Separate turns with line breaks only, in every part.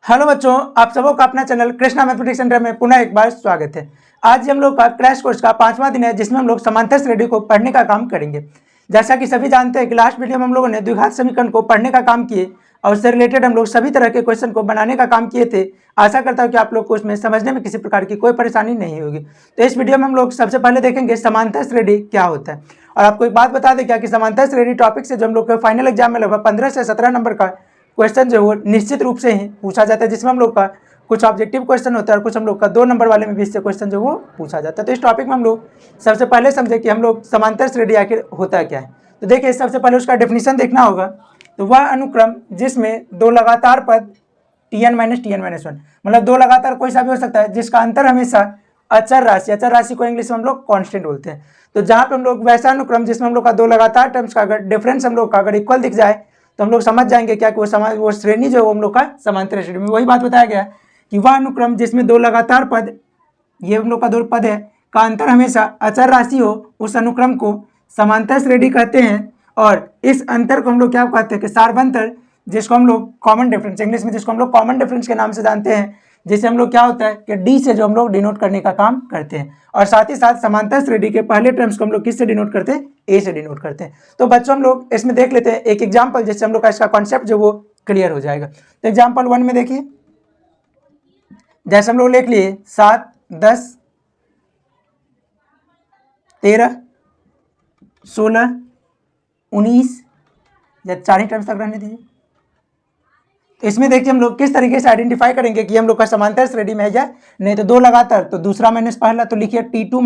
Hello बच्चों, आप सबों का अपना चैनल कृष्णा मैथमेटिक्स सेंटर में पुनः एक बार स्वागत है। आज हम लोग का क्रैश कोर्स का 5वां दिन है, जिसमें हम लोग समांतर श्रेणी को पढ़ने का काम करेंगे। जैसा कि सभी जानते हैं कि लास्ट वीडियो में हम लोगों ने द्विघात समीकरण को पढ़ने का काम किए और उससे रिलेटेड हम लोग सभी तरह के क्वेश्चन को बनाने का काम किए थे। आशा करता हूँ कि आप लोग को उसमें समझने में किसी प्रकार की कोई परेशानी नहीं होगी। तो इस वीडियो में हम लोग सबसे पहले देखेंगे समांतर श्रेणी क्या होता है। और आपको एक बात बता दें क्या कि समांतर श्रेणी टॉपिक से जो हम लोग के फाइनल एग्जाम में लगभग 15 से 17 नंबर का क्वेश्चन जो वो निश्चित रूप से ही पूछा जाता है, जिसमें हम लोग का कुछ ऑब्जेक्टिव क्वेश्चन होता है और कुछ हम लोग का 2 नंबर वाले में भी इससे क्वेश्चन जो वो पूछा जाता है। तो इस टॉपिक में हम लोग सबसे पहले समझे कि हम लोग समांतर श्रेणी आखिर होता क्या है। तो देखिए, सबसे पहले उसका डेफिनेशन देखना होगा। तो वह अनुक्रम जिसमें दो लगातार पद tn - tn-1 मतलब दो लगातार कोई सा भी हो सकता है जिसका अंतर हमेशा अचर राशि को इंग्लिश में हम लोग कांस्टेंट बोलते हैं। तो जहाँ पे हम लोग वैसा अनुक्रम जिसमें हम लोग का दो लगातार टर्म्स का अगर डिफरेंस हम लोग का अगर इक्वल दिख जाए तो हम लोग समझ जाएंगे क्या कि वो श्रेणी जो है वो हम लोग का समांतर श्रेणी में। वही बात बताया गया कि वह अनुक्रम जिसमें दो लगातार पद, ये हम लोग का दो पद है, का अंतर हमेशा अचर राशि हो, उस अनुक्रम को समांतर श्रेणी कहते हैं। और इस अंतर को हम लोग क्या कहते हैं कि सार्वंतर, जिसको हम लोग कॉमन डिफरेंस इंग्लिश में जिसको हम लोग कॉमन डिफरेंस के नाम से जानते हैं, जिसे हम लोग क्या होता है कि डी से जो हम लोग डिनोट करने का काम करते हैं। और साथ ही साथ समांतर श्रेणी के पहले टर्म्स को हम लोग किससे डिनोट करते हैं? ए से डिनोट करते हैं। तो बच्चों हम लोग इसमें देख लेते हैं एक एग्जाम्पल, जिससे हम लोग का इसका कॉन्सेप्ट जो वो क्लियर हो जाएगा। तो एग्जाम्पल 1 में देखिए, जैसे हम लोग लिख लिए 7, 10, 13, 16, 19 या 4 ही टर्म्स तक रहने दीजिए। तो इसमें देखिए हम लोग किस तरीके से आइडेंटिफाई करेंगे कि हम लोग का समांतर श्रेणी में है या नहीं। तो दो लगातार, तो दूसरा माइनस पहला, तो लिखिए T2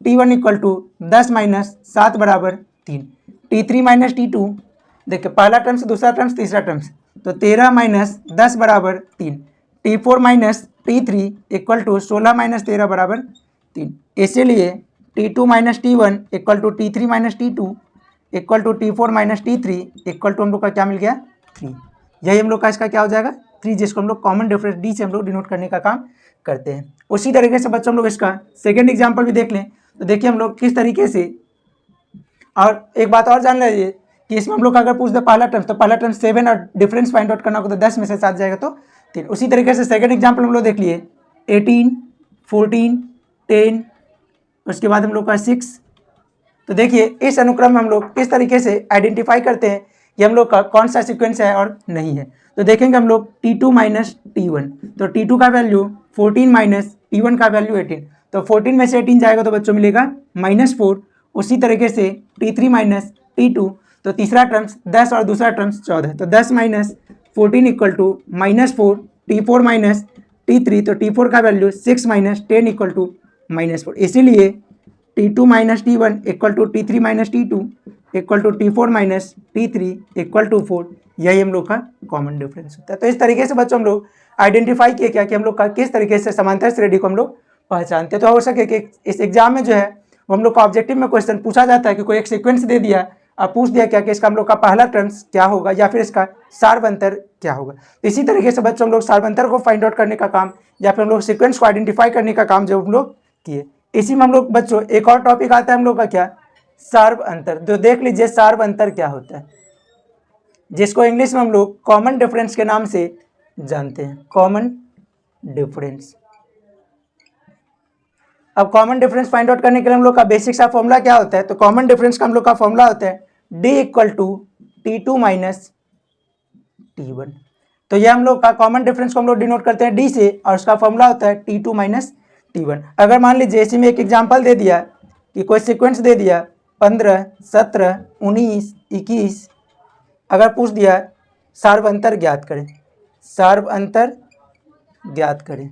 - T1 इक्वल टू 10 - 7 बराबर 3। T3 - T2, देखिए पहला टर्म्स, दूसरा टर्म्स, तीसरा टर्म्स, तो 13 - 10 बराबर 3। T4 - T3 इक्वल टू 16 - 13 बराबर 3। इसीलिए T2 - T1 equal to T3 - T2 equal to T4 - T3 equal to हम लोग का क्या मिल गया? 3। यही हम लोग का इसका क्या हो जाएगा? 3, जिसको हम लोग कॉमन डिफरेंस डी से हम लोग डिनोट करने का काम करते हैं। उसी तरीके से बच्चों हम लोग इसका सेकंड एग्जांपल भी देख लें। तो देखिए हम लोग किस तरीके से, और एक बात और जान लीजिए कि इसमें हम लोग अगर पूछ दे पहला टर्म, तो पहला टर्म 7 और डिफरेंस फाइंड आउट करना होगा, तो 10 में से 7 जाएगा तो 3। उसी तरीके से सेकंड एग्जाम्पल हम लोग देख लिए 18, 14, 10, उसके बाद हम लोग का 6। तो देखिए इस अनुक्रम में हम लोग किस तरीके से आइडेंटिफाई करते हैं कि हम लोग का कौन सा सीक्वेंस है और नहीं है। तो देखेंगे हम लोग T2 - T1, तो T2 का वैल्यू 14 - T1 का वैल्यू 18, तो 14 में से 18 जाएगा तो बच्चों मिलेगा -4। उसी तरीके से T3 - T2, तो तीसरा टर्म्स 10 और दूसरा टर्म्स 14, तो 10 - 14 इक्वल टू -4। T4 - T3, तो T4 का वैल्यू 6 - 10 इक्वल टू -4। इसीलिए T2 - T1 equal to T3 - T2 equal to T4 - T3 equal to 4। यही हम लोग का कॉमन डिफरेंस होता है। तो इस तरीके से बच्चों हम लोग आइडेंटिफाई किए क्या कि हम लोग का किस तरीके से समांतर श्रेणी को हम लोग पहचानते हैं। तो हो सके कि इस एग्जाम में जो है वो हम लोग का ऑब्जेक्टिव में क्वेश्चन पूछा जाता है कि कोई एक सीक्वेंस दे दिया और पूछ दिया क्या कि इसका हम लोग का पहला टर्म्स क्या होगा या फिर इसका सार्वंतर क्या होगा। तो इसी तरीके से बच्चों हम लोग सार्वंतर को फाइंड आउट करने का काम या फिर हम लोग सीक्वेंस को आइडेंटिफाई करने का काम जो हम लोग किए। इसी में हम लोग बच्चों एक और टॉपिक आता है हम लोग का क्या? सार्व अंतर। तो देख लीजिए सार्व अंतर क्या होता है, जिसको इंग्लिश में हम लोग कॉमन डिफरेंस के नाम से जानते हैं। Common difference. अब कॉमन डिफरेंस फाइंड आउट करने के लिए हम लोग का बेसिक सा फॉर्मूला क्या होता है? तो कॉमन डिफरेंस का हम लोग का फॉर्मूला होता है D equal to T2 - T1। तो ये हम लोग का कॉमन डिफरेंस को हम लोग डिनोट करते हैं D से, और उसका फॉर्मूला होता है T2 - T1। अगर मान लीजिए इसी में एक एग्जांपल दे दिया कि कोई सीक्वेंस दे दिया 15, 17, 19, 21, अगर पूछ दिया सार्वंतर ज्ञात करें, सार्वंतर ज्ञात करें,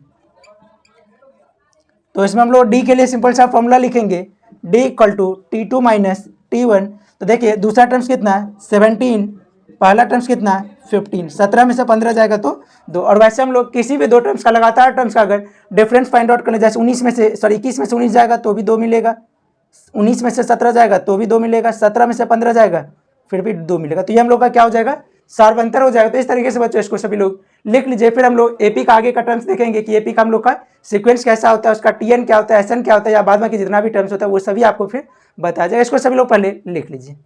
तो इसमें हम लोग D के लिए सिंपल सा फॉर्मूला लिखेंगे D equal to T2 - T1। तो देखिए दूसरा टर्म्स कितना है? 17, पहला टर्म्स कितना है? 15, 17 में से 15 जाएगा तो 2। और वैसे हम लोग किसी भी दो टर्म्स का लगातार टर्म्स का अगर डिफरेंस फाइंड आउट करने, जैसे 21 में से 19 जाएगा तो भी 2 मिलेगा, 19 में से 17 जाएगा तो भी 2 मिलेगा, 17 में से 15 जाएगा फिर भी 2 मिलेगा। तो ये हम लोग का क्या हो जाएगा? सार्वंतर हो जाएगा। तो इस तरीके से बच्चों इसको सभी लोग लिख लीजिए। फिर हम लोग एपी का आगे का टर्म्स देखेंगे कि एपी का हम लोग का सीक्वेंस कैसा होता है, उसका टीएन क्या होता है, एसएन क्या होता है, या बाद में जितना भी टर्म्स होता है वो सभी आपको फिर बता जाएगा। इसको सभी लोग पहले लिख लीजिए।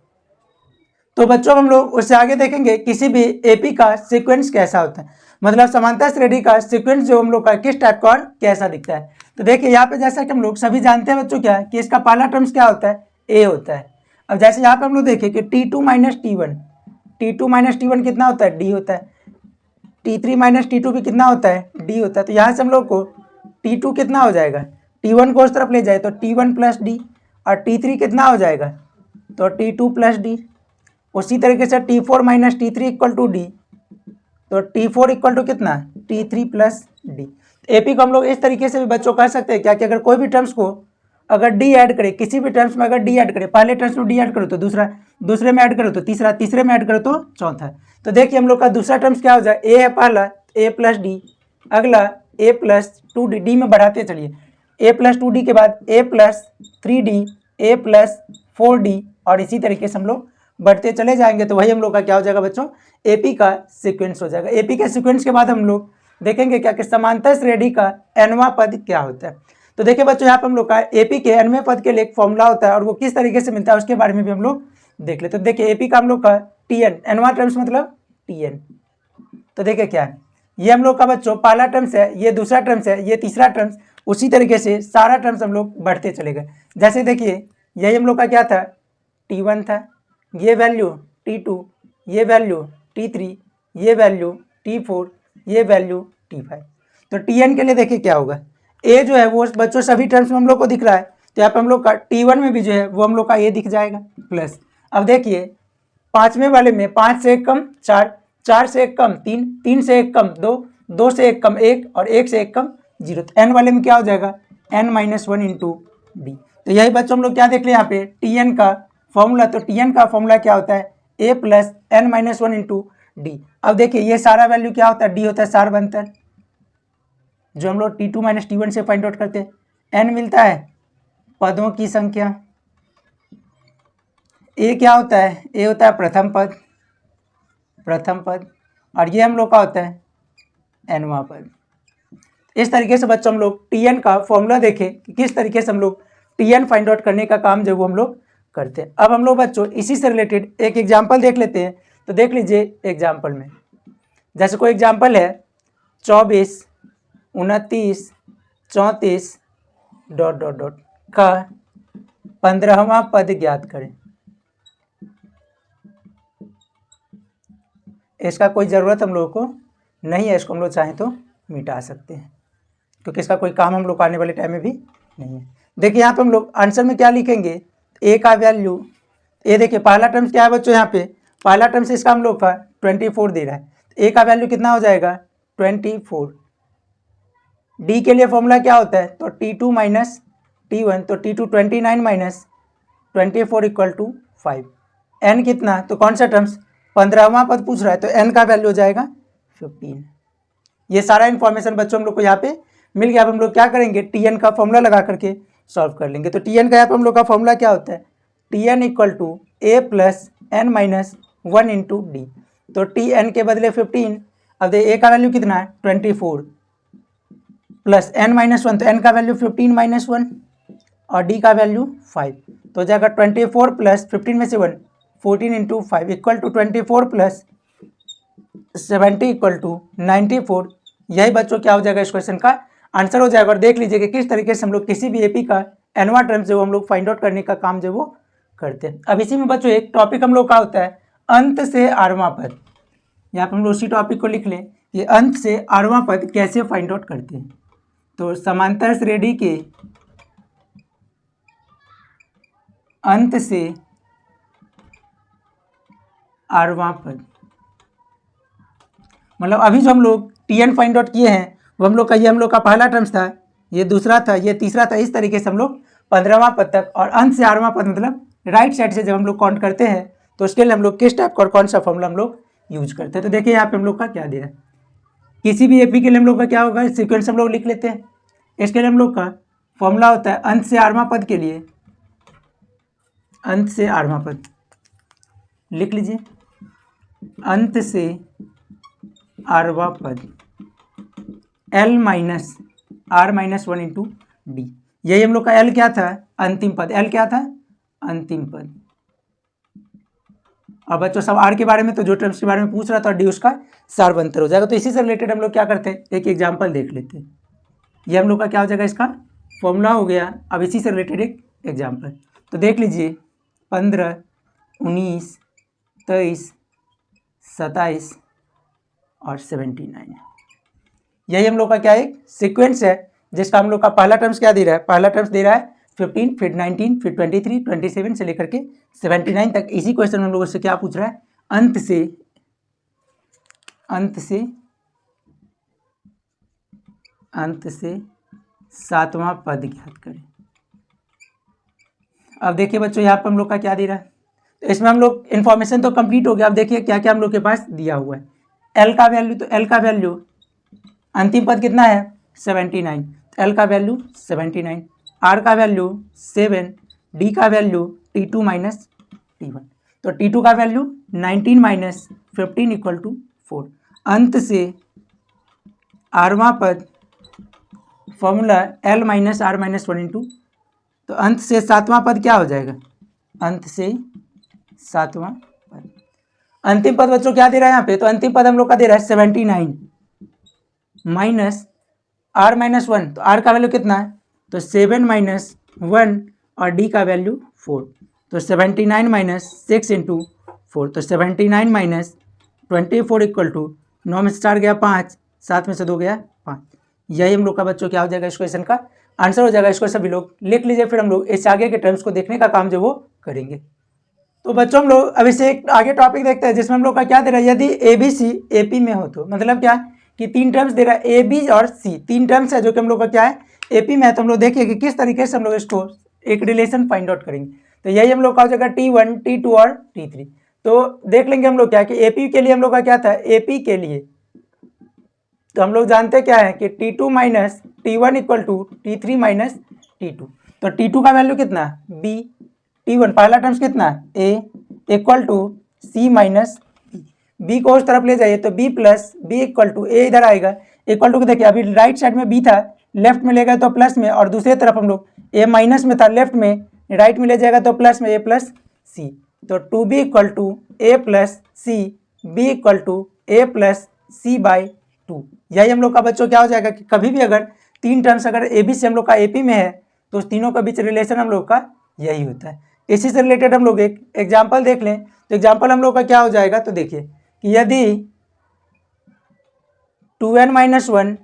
तो बच्चों हम लोग उससे आगे देखेंगे किसी भी एपी का सीक्वेंस कैसा होता है, मतलब समांतर श्रेणी का सीक्वेंस जो हम लोग का किस टाइप का और कैसा दिखता है। तो देखिए यहाँ पे जैसा कि हम लोग सभी जानते हैं बच्चों क्या है कि इसका पहला टर्म्स क्या होता है, ए होता है। अब जैसे यहाँ पे हम लोग देखें कि T2 माइनस टी वन कितना होता है, डी होता है। T3 माइनस T2 भी कितना होता है, डी होता है। तो यहाँ से हम लोग को T2 कितना हो जाएगा, T1 को उस तरफ ले जाए तो T1 प्लस डी, और T3 कितना हो जाएगा तो T2 प्लस डी। उसी तरीके से T4 minus T3 equal to D, तो T4 इक्वल टू कितना, T3 प्लस डी। एपी को हम लोग इस तरीके से भी बच्चों कह सकते हैं क्या कि अगर कोई भी टर्म्स को अगर डी ऐड करे, किसी भी टर्म्स में अगर डी ऐड करे, पहले टर्म्स में डी ऐड करो तो दूसरा, दूसरे में ऐड करो तो तीसरा, तीसरे में ऐड करो तो चौथा। तो देखिए हम लोग का दूसरा टर्म्स क्या हो जाए, ए है पहला, ए प्लस डी, अगला ए प्लस टू डी, डी में बढ़ाते चलिए, ए प्लस टू डी के बाद ए प्लस थ्री डी, ए प्लस फोर डी, और इसी तरीके से हम लोग बढ़ते चले जाएंगे। तो वही हम लोग का क्या हो जाएगा बच्चों, एपी का सीक्वेंस हो जाएगा। एपी के सीक्वेंस के बाद हम लोग देखेंगे क्या कि समांतर श्रेणी का एनवां पद क्या होता है। तो देखिए बच्चों यहाँ पे हम लोग का एपी के एनवें पद के लिए एक फॉर्मूला होता है, और वो किस तरीके से मिलता है उसके बारे में भी हम लोग देख लेते। तो देखिए एपी का हम लोग का टीएन, एनवां टर्म्स मतलब टीएन। तो देखिए क्या है, ये हम लोग का बच्चों पहला टर्म्स है, ये दूसरा टर्म्स है, ये तीसरा टर्म्स, उसी तरीके से सारा टर्म्स हम लोग बढ़ते चले गए। जैसे देखिए यही हम लोग का क्या था, T1 था, ये वैल्यू T2, ये वैल्यू T3, ये वैल्यू T4, ये वैल्यू T5। तो Tn के लिए देखिए क्या होगा, ए जो है वो बच्चों सभी टर्म्स में हम लोग को दिख रहा है, तो यहाँ पे हम लोग का T1 में भी जो है वो हम लोग का ए दिख जाएगा प्लस। अब देखिए पाँचवें वाले में 5 से 1 कम 4, 4 से 1 कम 3, 3 से 1 कम 2, 2 से 1 कम 1, और 1 से 1 कम 0। तो एन वाले में क्या हो जाएगा, n minus one into D. तो यही बच्चों हम लोग क्या देख लें यहाँ पे, Tn का फॉर्मूला। तो Tn का फॉर्मूला क्या होता है, a plus N minus one into D. अब देखिए ये सारा वैल्यू क्या होता है, डी होता है सारबंतर, जो हम लोग T2 माइनस T1 से फाइंड आउट करते हैं। n मिलता है पदों की संख्या, ए क्या होता है, ए होता है प्रथम पद, और ये हम लोग का होता है एनवां पद। इस तरीके से बच्चों हम लोग Tn का फॉर्मूला देखें कि किस तरीके से हम लोग Tn फाइंड आउट करने का काम जो वो हम लोग करते हैं। अब हम लोग बच्चों इसी से रिलेटेड एक एग्जाम्पल देख लेते हैं। तो देख लीजिए एग्जाम्पल में, जैसे कोई एग्जाम्पल है 24, 29, 34 डॉट डॉट डॉट का 15वां पद ज्ञात करें। इसका कोई ज़रूरत हम लोगों को नहीं है, इसको हम लोग चाहें तो मिटा सकते हैं, क्योंकि इसका कोई काम हम लोग आने वाले टाइम में भी नहीं है। देखिए यहाँ पे हम लोग आंसर में क्या लिखेंगे, ए का वैल्यू, ए देखिए पहला टर्म्स क्या है बच्चों, यहाँ पे पहला टर्म्स इसका हम लोग का 24 दे रहा है, ए का वैल्यू कितना हो जाएगा 24। डी के लिए फॉर्मूला क्या होता है, तो T2 माइनस T1, तो T2 29 minus 24 equal to 5। N कितना, तो कौन सा टर्म्स 15वां पद पूछ रहा है, तो एन का वैल्यू हो जाएगा 15। ये सारा इन्फॉर्मेशन बच्चों हम लोग को यहाँ पे मिल गया। अब हम लोग क्या करेंगे, Tn का फॉर्मूला लगा करके सॉल्व कर लेंगे। तो Tn का यहाँ पे हम लोग का फॉर्मूला क्या होता है, Tn equal to A plus N minus one into D. तो Tn के बदले 15, अब ए का वैल्यू कितना है 24 प्लस एन माइनस वन, तो एन का वैल्यू 15 माइनस वन, और डी का वैल्यू 5। तो हो जाएगा 24 प्लस 15 में से 1, 14 into 5 equal to 24 plus 70 equal to 94। यही बच्चों क्या हो जाएगा, इस क्वेश्चन का आंसर हो जाएगा। और देख लीजिए कि किस तरीके से हम लोग किसी भी एपी का एनवा टर्म जो हम लोग फाइंड आउट करने का काम जो वो करते हैं। अब इसी में बच्चों एक टॉपिक हम लोग का होता है अंत से आठवां पद। यहाँ पर हम लोग उसी टॉपिक को लिख लें, ये अंत से आठवां पद कैसे फाइंड आउट करते हैं। तो समांतर श्रेणी के अंत से आठवां पद, मतलब अभी जो हम लोग Tn फाइंड आउट किए हैं वो हम लोग का, ये हम लोग का पहला टर्म्स था, ये दूसरा था, ये तीसरा था। इस तरीके से हम लोग 15वां पद तक, और अंत से 8वां पद मतलब राइट साइड से जब हम लोग काउंट करते हैं तो उसके लिए हम लोग किस टाइप का और कौन सा फॉर्मूला हम लोग यूज करते हैं। तो देखिए यहाँ पे हम लोग का क्या दे रहा है, किसी भी एपी के लिए हम लोग का क्या होगा, सीक्वेंस हम लोग लिख लेते हैं। इसके लिए हम लोग का फॉर्मूला होता है अंत से 8वां पद के लिए, अंत से 8वां पद लिख लीजिए, अंत से 8वां पद L minus R minus one into D. यही हम लोग का L क्या था, अंतिम पद, L क्या था अंतिम पद, और बच्चों सब आर के बारे में, तो जो टर्म्स के बारे में पूछ रहा था डी उसका सार्वंतर हो जाएगा। तो इसी से रिलेटेड हम लोग क्या करते हैं, एक एग्जाम्पल देख लेते हैं। ये हम लोग का क्या हो जाएगा, इसका फॉर्मूला हो गया। अब इसी से रिलेटेड एक एग्जाम्पल तो देख लीजिए, 15, 19, 23, 27 और 79। यही हम लोग का क्या एक सीक्वेंस है, जिसका हम लोग का पहला टर्म्स क्या दे रहा है, पहला टर्म्स दे रहा है 15, फिर 19, फिर 23, 27 से लेकर के 79 तक। इसी क्वेश्चन में हम लोगों से क्या पूछ रहा है, अंत से सातवां पद ज्ञात करें। अब देखिए बच्चों, यहाँ पर हम लोग का क्या दे रहा है, तो इसमें हम लोग इन्फॉर्मेशन तो कंप्लीट हो गया। अब देखिए क्या क्या हम लोग के पास दिया हुआ है। एल का वैल्यू, तो एल का वैल्यू अंतिम पद कितना है 79, एल का वैल्यू 79, आर का वैल्यू 7, डी का वैल्यू T2 माइनस T1, तो T2 का वैल्यू 19 माइनस 15 इक्वल टू 4। अंत से आरवां पद formula L minus R minus 1 into, तो अंत से सातवां पद क्या हो जाएगा, अंत से सातवां पद। अंतिम पद बच्चों क्या दे रहा है यहाँ पे, तो अंतिम पद हम लोग का दे रहा है 79 माइनस R माइनस 1, तो R का वैल्यू कितना है, तो 7 माइनस 1 और D का वैल्यू 4, तो 79 माइनस 6 इंटू 4, तो 79 माइनस 24 इक्वल टू 9 में से 4 गया 5, 7 में से 2 गया 5। यही हम लोग का बच्चों क्या हो जाएगा, इस क्वेश्चन का आंसर हो जाएगा। इसको सभी लोग लिख लीजिए, फिर हम लोग इस आगे के टर्म्स को देखने का काम जो वो करेंगे। तो बच्चों हम लोग अब इसे एक आगे टॉपिक देखते हैं, जिसमें हम लोग का क्या दे रहा है, यदि ABC AP में हो, तो मतलब क्या कि तीन टर्म्स दे रहा है, ए बी और सी, तीन टर्म्स है जो कि हम लोग का क्या है AP में है। तो हम लोग देखिए कि किस तरीके से हम लोग इसको एक रिलेशन फाइंड आउट करेंगे। तो यही हम लोग का हो जाएगा T1, T2 और T3। तो देख लेंगे हम लोग क्या कि AP के लिए हम लोग का क्या था, AP के लिए तो हम लोग जानते क्या है कि T2 minus T1 equal to T3 minus T2। तो T2 का वैल्यू कितना B, T1 पहला टर्म्स कितना A equal to C minus B को उस तरफ ले जाइए, तो B plus B equal to A इधर आएगा, इक्वल टू देखिए अभी राइट साइड में B था, लेफ्ट में ले गए तो प्लस में, और दूसरे तरफ हम लोग A माइनस में था लेफ्ट में, राइट में ले जाएगा तो प्लस में A प्लस C, तो 2B equal to A plus C, B equal to A plus C by 2। यही हम लोग का बच्चों क्या हो जाएगा कि कभी भी अगर तीन टर्म्स अगर ए बी से हम लोग का AP में है, तो उस तीनों के बीच रिलेशन हम लोग का यही होता है। इसी से रिलेटेड हम लोग एक एग्जाम्पल देख लें, तो एग्जाम्पल हम लोग का क्या हो जाएगा, तो देखिए कि यदि 2n माइनस 1,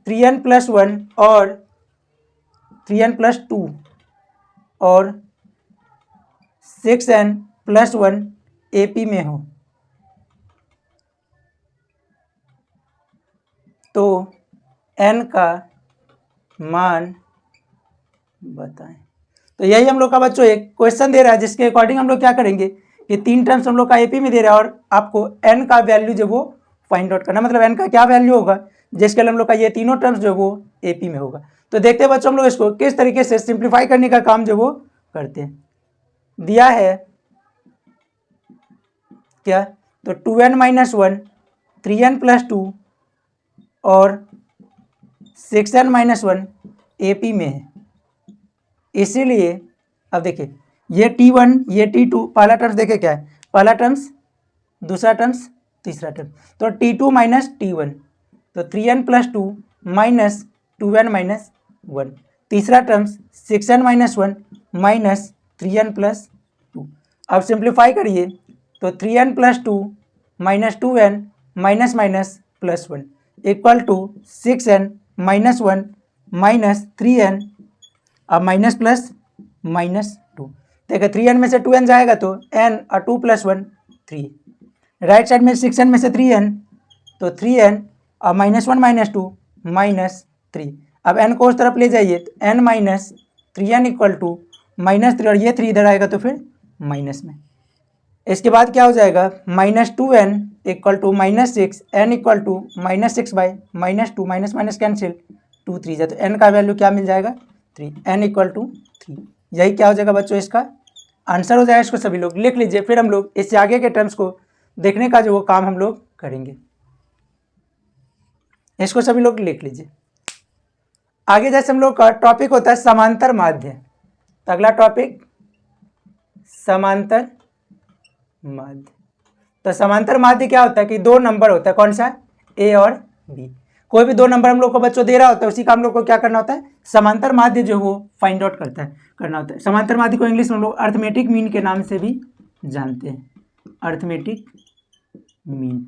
3n प्लस 1 और 3n प्लस 2 और 6n प्लस 1 AP में हो, तो n का मान बताएं। तो यही हम लोग का बच्चों एक क्वेश्चन दे रहा है, जिसके अकॉर्डिंग हम लोग क्या करेंगे कि तीन टर्म्स हम लोग का AP में दे रहा है, और आपको n का वैल्यू जो वो फाइंड आउट करना, मतलब n का क्या वैल्यू होगा जिसके लिए हम लोग का ये तीनों टर्म्स जो वो AP में होगा। तो देखते हैं बच्चों हम लोग इसको किस तरीके से सिंप्लीफाई करने का काम जो वो करते हैं। दिया है क्या, तो 2n माइनस 1, 3n प्लस 2 और 6n माइनस 1 AP में है। इसीलिए अब देखिए ये T1 ये T2, पहला टर्म्स देखे क्या है, पहला टर्म्स दूसरा टर्म्स तीसरा टर्म, तो T2 माइनस T1, तो 3n plus 2 minus 2n minus 1, तीसरा terms 6n minus 1 minus 3n plus 2। अब सिंप्लीफाई करिए, तो 3n plus 2 minus 2n minus minus plus 1 equal to 6n minus 1 minus 3n, अब minus plus minus 2, देखिए 3n में से 2n जाएगा तो n और 2 प्लस 1 3, राइट साइड में 6n में से 3n तो 3n और माइनस 1 माइनस 2 माइनस 3। अब n को उस तरफ ले जाइए तो n minus 3n equal to minus 3, और ये 3 इधर आएगा तो फिर माइनस में। इसके बाद क्या हो जाएगा, minus 2n equal to minus 6, n equal to minus 6 by minus 2, minus minus cancel, 2 3 जाए तो n का वैल्यू क्या मिल जाएगा 3, n इक्वल टू 3। यही क्या हो जाएगा बच्चों इसका आंसर हो जाएगा। इसको सभी लोग लिख लीजिए, फिर हम लोग इससे आगे के टर्म्स को देखने का जो वो काम हम लोग करेंगे। इसको सभी लोग लिख लीजिए। आगे जैसे हम लोग का टॉपिक होता है समांतर माध्य, तो अगला टॉपिक समांतर माध्य। तो समांतर माध्य क्या होता है कि दो नंबर होता है, कौन सा, ए और बी। कोई भी दो नंबर हम लोग को बच्चों दे रहा होता है, उसी का हम लोग को क्या करना होता है, समांतर माध्य जो वो फाइंड आउट करना होता है। समांतर माध्य को इंग्लिश में हम लोग अर्थमेटिक मीन के नाम से भी जानते हैं, अर्थमेटिक मीन।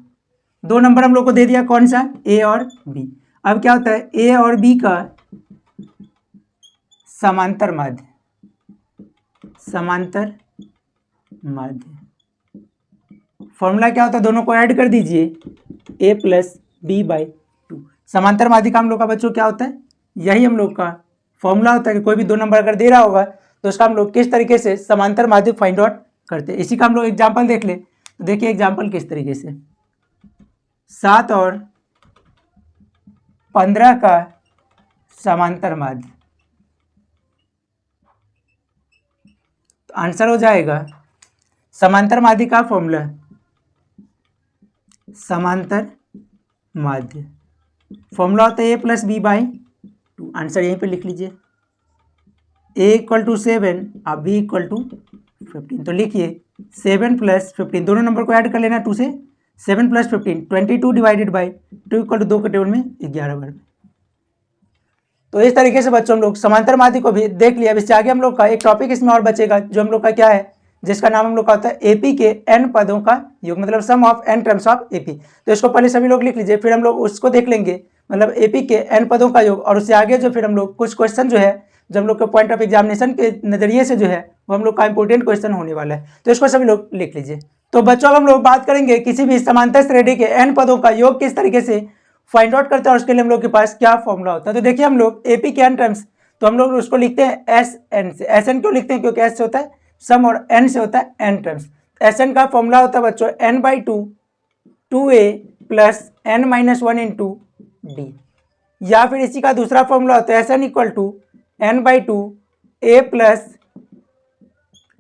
दो नंबर हम लोग को दे दिया, कौन सा, ए और बी। अब क्या होता है, ए और बी का समांतर माध्य, समांतर माध्य फॉर्मूला क्या होता है, दोनों को ऐड कर दीजिए, a plus B by two. समांतर माध्य का हम लोग का बच्चों क्या होता है, यही हम लोग का फॉर्मूला होता है कि कोई भी दो नंबर अगर दे रहा होगा तो उसका हम लोग किस तरीके से समांतर माध्य फाइंड आउट करते हैं। इसी का हम लोग एग्जाम्पल देख ले। तो देखिए एग्जाम्पल किस तरीके से, 7 और 15 का समांतर माध्य, तो आंसर हो जाएगा समांतर माध्य का फॉर्मूला, समांतर माध्य फॉर्मूला होता है A plus B by two. Answer यहीं पे लिख लीजिए, ए इक्वल टू 7 और बी इक्वल टू 15। तो लिखिए 7 प्लस 15, दोनों नंबर को ऐड कर लेना 2 से, 7 plus 15 22 divided by 2 equal to 2 के टेबल में 11 बार। तो इस तरीके से बच्चों हम लोग समांतर माध्य को भी देख लिया। अब इससे आगे हम लोग का एक टॉपिक इसमें और बचेगा जो हम लोग का क्या है, जिसका नाम हम लोग का होता है एपी के एन पदों का योग, मतलब sum of N terms of AP. तो इसको पहले सभी लोग लिख लीजिए, फिर हम लोग उसको देख लेंगे, मतलब एपी के एन पदों का योग, और उससे आगे जो फिर हम लोग कुछ क्वेश्चन जो है जो हम लोग के पॉइंट ऑफ एग्जामिनेशन के नजरिए से जो है वो हम लोग का इंपॉर्टेंट क्वेश्चन होने वाला है। तो इसको सभी लोग लिख लीजिए। तो बच्चों अब हम लोग बात करेंगे किसी भी समांतर श्रेणी के एन पदों का योग किस तरीके से फाइंड आउट करते हैं और उसके लिए हम लोग के पास क्या फॉर्मूला होता है। तो देखिए हम लोग एपी के एन टर्म्स, तो हम लोग उसको लिखते हैं एस एन से। एस एन क्यों लिखते हैं, क्योंकि एस से होता है सम और एन से होता है एन टर्म्स। एस एन का फॉर्मूला होता है बच्चों N by two, 2a plus N minus 1 into D, या फिर इसी का दूसरा फॉर्मूला होता है S N equal to N by two A plus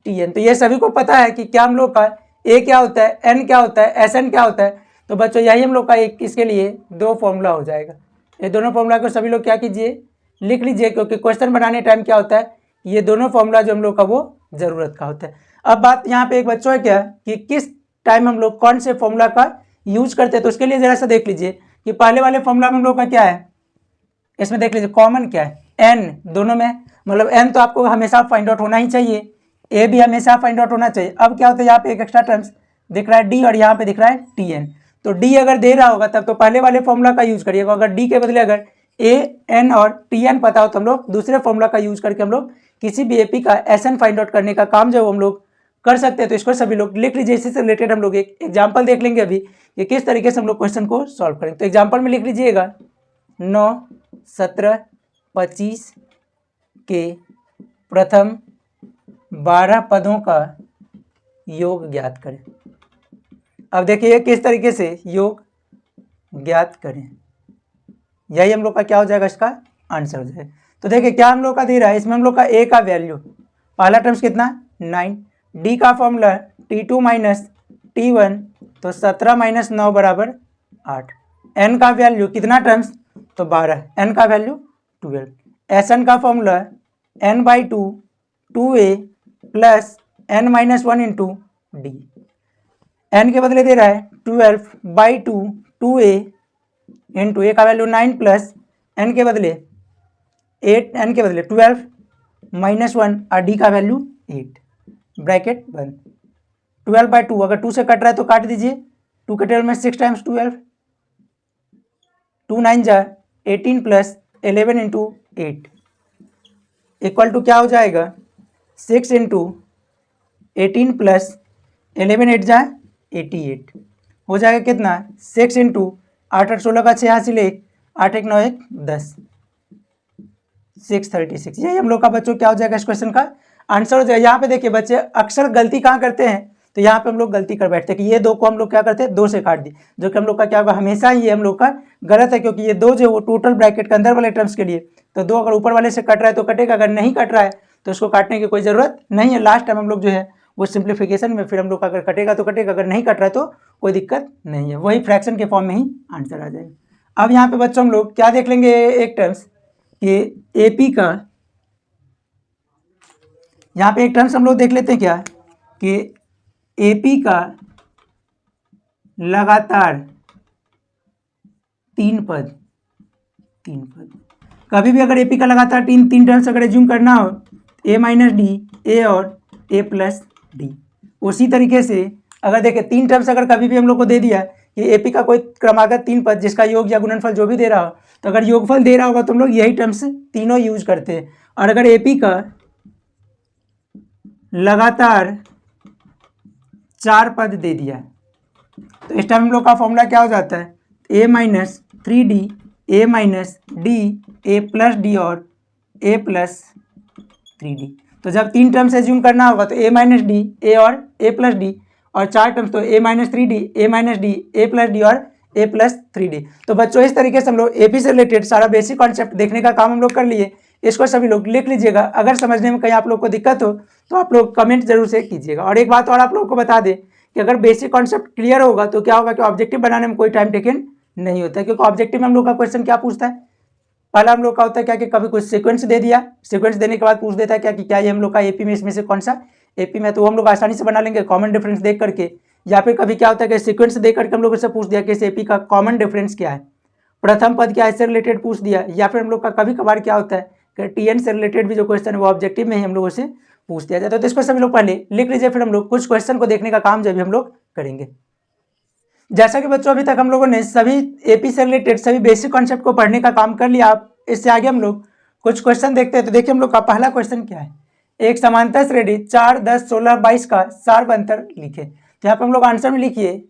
T N. तो ये सभी को पता है कि क्या हम लोग का ए क्या होता है, एन क्या होता है, एस एन क्या होता है। तो बच्चों यही हम लोग का एक इसके लिए दो फॉर्मूला हो जाएगा। ये दोनों फॉर्मूला को सभी लोग क्या कीजिए, लिख लीजिए, क्योंकि क्वेश्चन बनाने टाइम क्या होता है, ये दोनों फॉर्मूला जो हम लोग का वो जरूरत का होता है। अब बात यहाँ पे एक बच्चों है क्या कि किस टाइम हम लोग कौन से फॉर्मूला का यूज करते हैं। तो उसके लिए जरा सा देख लीजिए कि पहले वाले फॉर्मूला में हम लोग का क्या है, इसमें देख लीजिए कॉमन क्या है, एन दोनों में, मतलब एन तो आपको हमेशा फाइंड आउट होना ही चाहिए, ए भी हमेशा फाइंड आउट होना चाहिए। अब क्या होता है, यहाँ पे एक एक्स्ट्रा टर्म्स दिख रहा है डी और यहाँ पे दिख रहा है टी एन। तो डी अगर दे रहा होगा तब तो पहले वाले फॉर्मूला का यूज करिएगा, अगर डी के बदले अगर ए एन और टी एन पता हो तो हम लोग दूसरे फॉर्मूला का यूज करके हम लोग किसी भी एपी का एस एन फाइंड आउट करने का काम जो हम लोग कर सकते हैं। तो इसको सभी लोग लिख लीजिए। इसी से रिलेटेड हम लोग एक एग्जाम्पल देख लेंगे अभी कि किस तरीके से हम लोग क्वेश्चन को सॉल्व करेंगे। तो एग्जाम्पल में लिख लीजिएगा 9, 17, 25 के प्रथम 12 पदों का योग ज्ञात करें। अब देखिए किस तरीके से योग ज्ञात करें, यही हम लोग का क्या हो जाएगा, इसका आंसर हो जाएगा। तो देखिए क्या हम लोग का दे रहा है, इसमें हम लोग का ए का वैल्यू पहला टर्म्स कितना 9, डी का फॉर्मूला T2 माइनस T1, तो 17 माइनस 9 बराबर 8, एन का वैल्यू कितना टर्म्स तो 12, एन का वैल्यू 12, एस एन का formula n by two 2a plus N minus 1 into D, N के बदले दे रहा है 12 by two 2a into A का वैल्यू 9 प्लस एन के बदले 8, एन के बदले 12 माइनस 1 और डी का वैल्यू 8, ब्रैकेट बंद। 12 बाई टू, अगर 2 से कट रहा है तो काट दीजिए, 2 के टेबल में 6 टाइम्स 12, 2 9 जा 18 प्लस 11 इंटू 8 इक्वल टू क्या हो जाएगा 6 इंटू 18 प्लस 11 8 जा 88, हो जाएगा कितना 6 इंटू 8 8 16 का 6 हासिल 1, 8 1 9 1 10, 636। यही हम लोग का बच्चों क्या हो जाएगा इस क्वेश्चन का आंसर हो जाएगा। यहाँ पे देखिए बच्चे अक्सर गलती कहाँ करते हैं, तो यहाँ पे हम लोग गलती कर बैठते हैं कि ये दो को हम लोग क्या करते हैं 2 से काट दी, जो कि हम लोग का क्या होगा हमेशा ये हम लोग का गलत है, क्योंकि ये 2 जो वो टोटल ब्रैकेट के अंदर वाले टर्म्स के लिए, तो 2 अगर ऊपर वाले से कट रहा है तो कटेगा, अगर नहीं कट रहा है तो उसको काटने की कोई ज़रूरत नहीं है। लास्ट टाइम हम लोग जो है वो सिंप्लीफिकेशन में फिर हम लोग का अगर कटेगा तो कटेगा, अगर नहीं कट रहा है तो कोई दिक्कत नहीं है, वही फ्रैक्शन के फॉर्म में ही आंसर आ जाएगा। अब यहाँ पे बच्चों हम लोग क्या देख लेंगे एक टर्म्स कि एपी का, यहाँ पे एक टर्म्स हम लोग देख लेते हैं क्या कि एपी का लगातार तीन पद कभी भी अगर एपी का लगातार तीन टर्म्स अगर एज्यूम करना हो, ए माइनस डी, ए और ए प्लस डी। उसी तरीके से अगर देखें तीन टर्म्स अगर कभी भी हम लोग को दे दिया कि एपी का कोई क्रमागत तीन पद जिसका योग या गुणनफल जो भी दे रहा हो, तो अगर योगफल दे रहा होगा तो हम लोग यही टर्म्स तीनों यूज करते हैं। और अगर एपी का लगातार चार पद दे दिया तो इस टाइम हम लोग का फॉर्मूला क्या हो जाता है, ए माइनस थ्री डी, ए माइनस डी, ए प्लस डी और ए प्लस थ्री डी। तो जब तीन टर्म्स एज्यूम करना होगा तो ए माइनस डी, ए और ए प्लस डी, और चार टर्म्स तो ए माइनस थ्री डी, ए माइनस डी, ए प्लस डी और ए प्लस थ्री डी। तो बच्चों इस तरीके से हम लोग एपी से रिलेटेड सारा बेसिक कॉन्सेप्ट देखने का काम हम लोग कर लिए। इसको सभी लोग लिख लीजिएगा। अगर समझने में कहीं आप लोग को दिक्कत हो तो आप लोग कमेंट जरूर से कीजिएगा। और एक बात और आप लोगों को बता दें कि अगर बेसिक कॉन्सेप्ट क्लियर होगा तो क्या होगा कि ऑब्जेक्टिव बनाने में कोई टाइम टेकन नहीं होता है, क्योंकि ऑब्जेक्टिव में हम लोग का क्वेश्चन क्या पूछता है, पहला हम लोग का होता है क्या कि कभी कुछ सीक्वेंस दे दिया, सीक्वेंस देने के बाद पूछ देता है क्या कि क्या ये हम लोग का एपी में इसमें से कौन सा एपी में, तो वो हम लोग आसानी से बना लेंगे कॉमन डिफरेंस देख करके। या फिर कभी क्या होता है कि सीक्वेंस देख करके हम लोग से पूछ दिया कि इस एपी का कॉमन डिफरेंस क्या है, प्रथम पद क्या है, इससे रिलेटेड पूछ दिया। या फिर हम लोग का कभी कभार क्या होता है कि टीएन से रिलेटेड भी जो क्वेश्चन है वो ऑब्जेक्टिव में ही हम लोगों से पूछ दिया जाता है। तो इसको सभी लोग पहले लिख लीजिए, फिर हम लोग कुछ क्वेश्चन को देखने का काम जब भी हम लोग करेंगे। जैसा कि बच्चों अभी तक हम लोगों ने सभी एपी से रिलेटेड सभी बेसिक कॉन्सेप्ट को पढ़ने का काम कर लिया। आप इससे आगे हम लोग कुछ क्वेश्चन देखते हैं। तो देखिए हम लोग का पहला क्वेश्चन क्या है, एक समांतर श्रेणी 4, 10, 16, 22 का सारवंतर लिखे। तो यहाँ पर हम लोग आंसर में लिखिए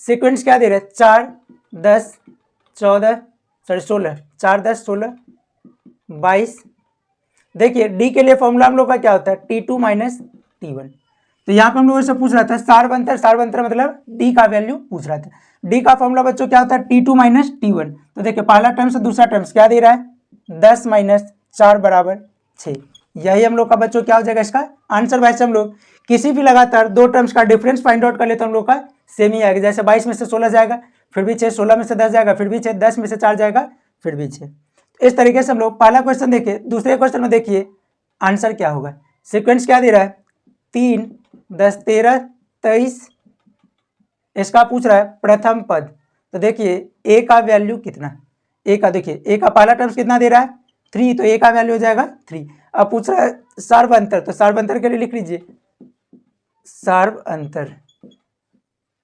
सीक्वेंस क्या दे रहे हैं, 4, 10, 16, 4, 10, 16, 22। देखिए डी के लिए फॉर्मूला हम लोग का क्या होता है, T2 माइनस T1। तो यहाँ पर हम लोगों से पूछ रहा था सारवंतर, सारवंतर मतलब डी का वैल्यू पूछ रहा था। डी का फॉर्मूला बच्चों क्या होता है, T2 माइनस T1। तो देखिए पहला टर्म से दूसरा टर्म्स क्या दे रहा है, 10 माइनस 4 बराबर 6। यही हम लोग का बच्चों क्या हो जाएगा इसका आंसर। वैसे हम लोग किसी भी लगातार दो टर्म्स का डिफरेंस फाइंड आउट कर ले तो हम लोग का सेम ही आएगा। जैसे 22 में से 16 जाएगा फिर भी 6, 16 में से 10 जाएगा फिर भी 6, 10 में से 4 जाएगा फिर भी 6। इस तरीके से हम लोग पहला क्वेश्चन देखिए। दूसरे क्वेश्चन में देखिए आंसर क्या होगा, सीक्वेंस क्या दे रहा है, 3, 10, 13, 23। इसका पूछ रहा है प्रथम पद। तो देखिए ए का वैल्यू कितना, ए का देखिए ए का पहला टर्म्स कितना दे रहा है 3, तो ए का वैल्यू हो जाएगा 3। अब पूछ रहा है सार्वअंतर, तो सार्वअंतर के लिए लिख लीजिए सार्वअंतर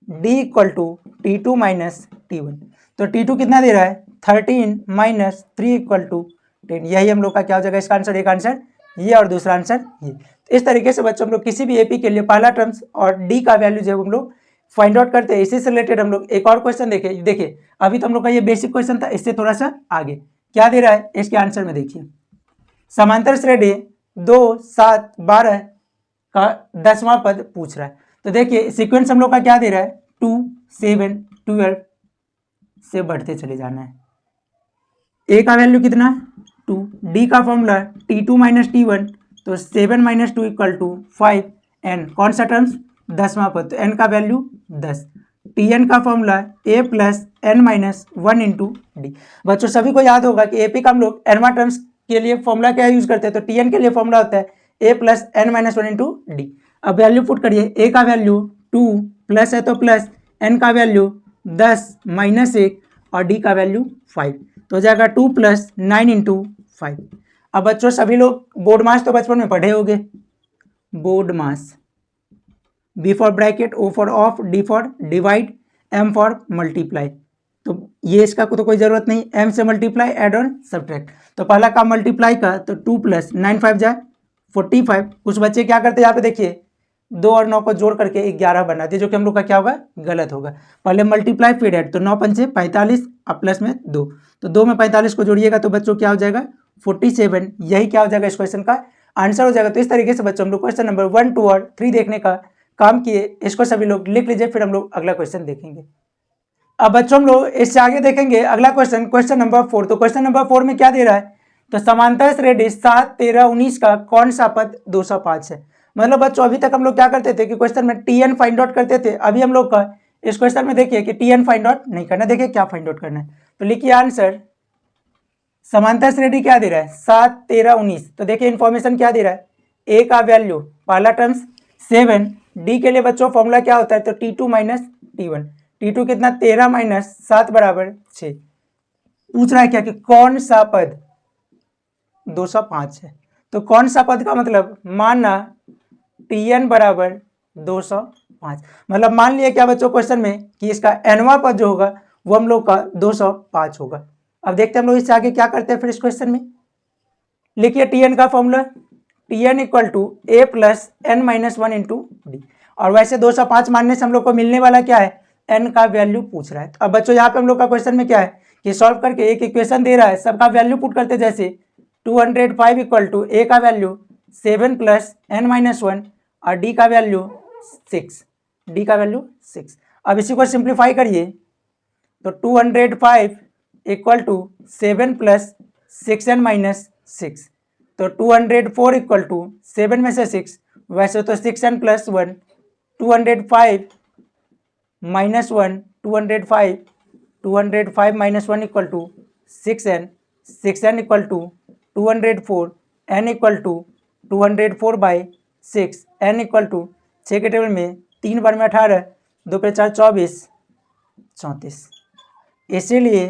d equal to T2 minus T1। तो T2 कितना दे रहा है 13 माइनस 3 इक्वल टू 10। यही हम लोग का क्या हो जाएगा इसका आंसर, एक आंसर ये और दूसरा आंसर ये। इस तरीके से बच्चों हम लोग किसी भी एपी के लिए पहला टर्म्स और डी का वैल्यू जब हम लोग फाइंड आउट करते हैं। इसी से रिलेटेड हम लोग एक और क्वेश्चन देखिए अभी तो हम लोग का ये बेसिक क्वेश्चन था, इससे थोड़ा सा आगे क्या दे रहा है इसके आंसर में देखिए। समांतर श्रेणी 2, 7, 12 का 10वां पद पूछ रहा है। तो देखिए सीक्वेंस हम लोग का क्या दे रहा है, 2, 7, 12 से बढ़ते चले जाना है। ए का वैल्यू कितना 2, डी का फॉर्मूला T2 माइनस T1, तो 7 माइनस 2 इक्वल टू 5। एन कौन सा टर्म्स 10वां पद, तो एन का वैल्यू 10। Tn का formula A plus N minus 1 into D. बच्चों सभी को याद होगा कि एपी का हम लोग एनवा टर्म्स के लिए फॉर्मूला क्या यूज करते हैं, तो Tn के लिए फॉर्मूला होता है A plus N minus 1 into D. अब वैल्यू पुट करिए, ए का वैल्यू 2 प्लस है तो प्लस, एन का वैल्यू 10 माइनस 1 और डी का वैल्यू 5, तो हो जाएगा 2 प्लस 9 इंटू 5। अब बच्चों सभी लोग बोर्ड मास तो बचपन में पढ़े होंगे, BODMAS B for bracket, O for of, D for divide, M for multiply. तो ये इसका तो कोई जरूरत नहीं, एम से मल्टीप्लाई, एड ऑन, सब्ट्रैक्ट। तो पहला काम मल्टीप्लाई का, तो 2 प्लस 9 5 जाए 45। कुछ बच्चे क्या करते हैं यहाँ पे देखिए 2 और 9 को जोड़ करके 11 बनाते हैं, जो कि हम लोग का क्या होगा गलत होगा। पहले मल्टीप्लाई फिर ऐड, तो 9 पंचे 45 अब प्लस में 2, तो 2 में 45 को जोड़िएगा तो बच्चों क्या हो जाएगा 47। यही क्या हो जाएगा इस क्वेश्चन का आंसर हो जाएगा। तो इस तरीके से बच्चों हम लोग क्वेश्चन नंबर 1, 2 और 3 देखने का काम किए। इसको सभी लोग लिख लीजिए, फिर हम लोग अगला क्वेश्चन देखेंगे। अब बच्चों हम लोग इससे आगे देखेंगे अगला क्वेश्चन, क्वेश्चन नंबर 4। तो क्वेश्चन नंबर 4 में क्या दे रहा है, तो समांतर श्रेणी 7, 13, 19 का कौन सा पद 205 है। मतलब बच्चों अभी तक हम लोग क्या करते थे कि क्वेश्चन में टीएन फाइंड आउट करते थे। अभी हम लोग का इस क्वेश्चन में देखिए कि टीएन फाइंड आउट नहीं करना, देखिए क्या फाइंड आउट करना है। तो लिखिए आंसर, समांतर श्रेणी क्या दे रहा है 7, 13, 19। तो देखिए इन्फॉर्मेशन क्या दे रहा है, ए का वैल्यू पहला टर्म्स 7, डी के लिए बच्चों फॉर्मूला क्या होता है, तो T2 माइनस T1, T2 कितना 13 माइनस 7 बराबर 6। पूछ रहा है क्या कि कौन सा पद 205 है। तो कौन सा पद का मतलब माना Tn बराबर 205, मतलब मान लिया क्या बच्चों क्वेश्चन में कि इसका nवां पद जो होगा वो हम लोग का 205 होगा। अब देखते हैं हम लोग इससे आगे क्या करते हैं फिर इस क्वेश्चन में। लिखिए Tn का formula, Tn equal to A plus N minus one into D. और वैसे 205 मानने से हम लोग को मिलने वाला क्या है, n का वैल्यू पूछ रहा है। अब बच्चों यहाँ पे हम लोग का क्वेश्चन में क्या है कि सॉल्व करके एक इक्वेशन दे रहा है, सबका वैल्यू पुट करते जैसे 205 इक्वल टू ए का value 7 plus N minus one और डी का वैल्यू 6, डी का वैल्यू 6। अब इसी को सिंप्लीफाई करिए तो 205 equal to 7 plus 6n minus 6, तो 204 इक्वल टू 7 में से 6, वैसे तो 6n plus 1, 205 minus 1, 205 minus 1 equal to 6n, 6n equal to 204, n equal to 204 by 6, n equal to 6 के टेबल में 3 बार में 18, 2 पे 4 24, 34। इसीलिए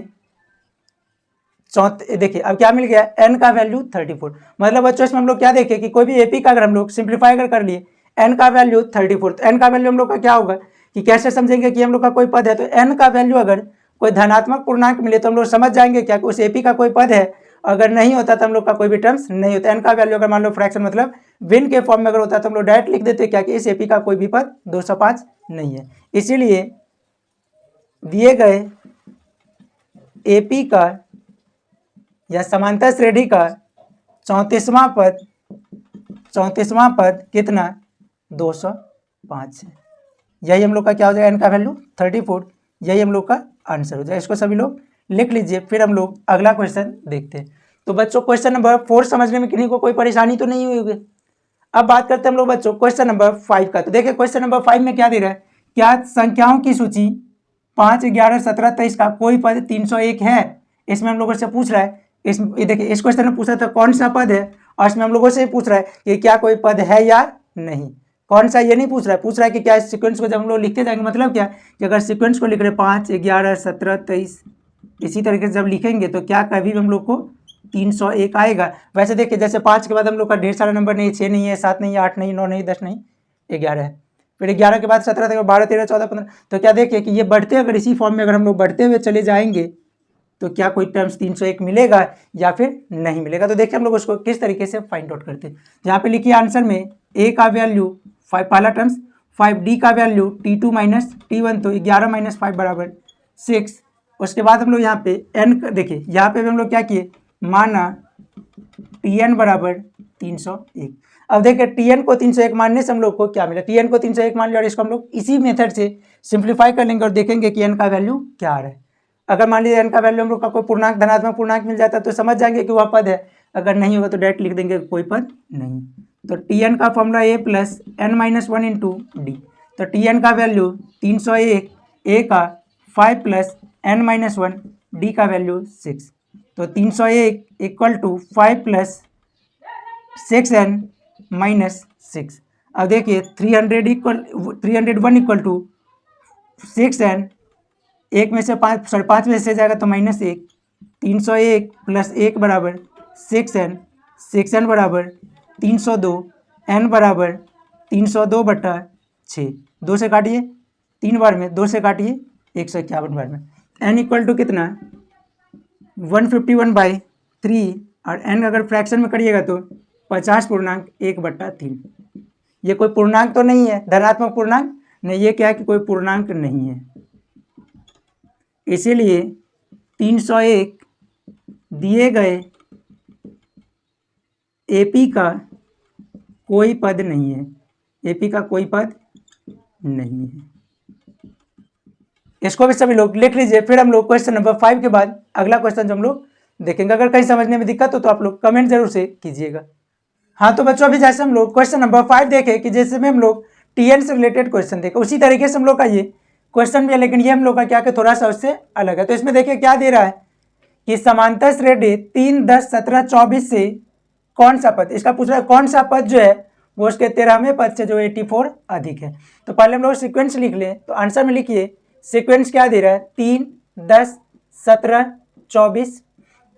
देखिए अब क्या मिल गया, n का वैल्यू 34। मतलब बच्चों इसमें हम लोग क्या देखें कि कोई भी एपी का अगर हम लोग सिंप्लीफाई अगर कर लिए n का वैल्यू 34, तो n का वैल्यू हम लोग का क्या होगा कि कैसे समझेंगे कि हम लोग का कोई पद है तो n का वैल्यू अगर कोई धनात्मक पूर्णांक मिले तो हम लोग समझ जाएंगे क्या कि उस एपी का कोई पद है। अगर नहीं होता तो हम लोग का कोई भी टर्म्स नहीं होता। n का वैल्यू अगर मान लो फ्रैक्शन मतलब भिन्न के फॉर्म में अगर होता तो हम लोग डायरेक्ट लिख देते क्या कि इस एपी का कोई भी पद 205 नहीं है। इसीलिए दिए गए एपी का या समांतर श्रेणी का 34वां पद कितना 205 है। यही हम लोग का क्या हो जाएगा, n का वैल्यू 34, यही हम लोग का आंसर हो जाएगा। इसको सभी लोग लिख लीजिए, फिर हम लोग अगला क्वेश्चन देखते हैं। तो बच्चों क्वेश्चन नंबर 4 समझने में किन्हीं को कोई परेशानी तो नहीं हुई होगी। अब बात करते हैं हम लोग बच्चों क्वेश्चन नंबर 5 का। तो देखिए क्वेश्चन नंबर 5 में क्या दे रहा है, क्या संख्याओं की सूची 5, 11, 17, 23 का कोई पद 301 है। इसमें हम लोगों से पूछ रहा है, देखिए इस क्वेश्चन में पूछ रहा था कौन सा पद है, और इसमें हम लोगों से पूछ रहा है कि क्या कोई पद है या नहीं। कौन सा ये नहीं पूछ रहा है, पूछ रहा है कि क्या इस सीक्वेंस को जब हम लोग लिखते जाएंगे, मतलब क्या कि अगर सीक्वेंस को लिख रहे 5, 11, 17, 23 इसी तरीके से जब लिखेंगे तो क्या कभी भी हम लोग को 301 आएगा। वैसे देखिए जैसे 5 के बाद हम लोग का ढेर सारा नंबर नहीं है, 6 नहीं है, 7 नहीं है, 8 नहीं, 9 नहीं, 10 नहीं, 11 है। फिर 11 के बाद 17 तक 12, 13, 14, 15। तो क्या देखिए कि ये बढ़ते अगर इसी फॉर्म में अगर हम लोग बढ़ते हुए चले जाएंगे तो क्या कोई टर्म्स 301 मिलेगा या फिर नहीं मिलेगा। तो देखिए हम लोग उसको किस तरीके से फाइंड आउट करते हैं। यहाँ पे लिखिए आंसर में ए का वैल्यू 5, पहला टर्म्स 5, डी का वैल्यू T2 माइनस T1, तो 11 माइनस 5 बराबर 6। उसके बाद हम लोग यहाँ पे n देखिए, यहाँ पे भी हम लोग क्या किए, माना Tn बराबर 301। अब देखिए Tn को 301 मानने से हम लोग को क्या मिला, Tn को 301 मान लिया और इसको हम लोग इसी मेथड से सिंप्लीफाई कर लेंगे और देखेंगे कि n का वैल्यू क्या आ रहा है। अगर मान लीजिए n का वैल्यू हम लोग का कोई पूर्णांक धनात्मक पूर्णांक मिल जाता है तो समझ जाएंगे कि वह पद है। अगर नहीं होगा तो डायरेक्ट लिख देंगे कोई पद नहीं। तो Tn का formula a plus N minus one into D. तो Tn का वैल्यू 301, a का 5 plus N minus one, D का वैल्यू 6। तो 301 equal to 5 plus 6n minus 6। अब देखिए 301 इक्वल टू 6n, एक में से 5 में से जाएगा तो -1, 301 प्लस 1 बराबर 6n, 6n बराबर 302, n बराबर 302 बटा 6। 2 से काटिए 3 बार में, 2 से काटिए 151 बार में। n इक्वल टू कितना 151/3, और n अगर फ्रैक्शन में करिएगा तो 50.1/3। ये कोई पूर्णांक तो नहीं है, धनात्मक पूर्णांक नहीं, ये क्या है कि कोई पूर्णांक नहीं है। इसीलिए 301 दिए गए एपी का कोई पद नहीं है, एपी का कोई पद नहीं है। इसको भी सभी लोग लिख लीजिए, फिर हम लोग क्वेश्चन नंबर 5 के बाद अगला क्वेश्चन जो हम लोग देखेंगे। अगर कहीं समझने में दिक्कत हो तो आप लोग कमेंट जरूर से कीजिएगा। हाँ तो बच्चों अभी जैसे हम लोग क्वेश्चन नंबर 5 देखें कि जैसे में हम लोग Tn से रिलेटेड क्वेश्चन देखें, उसी तरीके से हम लोग का ये क्वेश्चन भी है, लेकिन ये हम लोग का क्या कि थोड़ा सा उससे अलग है। तो इसमें देखिए क्या दे रहा है कि समांतर श्रेणी 3, 10, 17, 24 से कौन सा पद, इसका पूछ रहा है कौन सा पद जो है वो उसके 13वें पद से जो 84 अधिक है। तो पहले हम लोग सीक्वेंस लिख लें। तो आंसर में लिखिए सीक्वेंस क्या दे रहा है, 3, 10, 17, 24।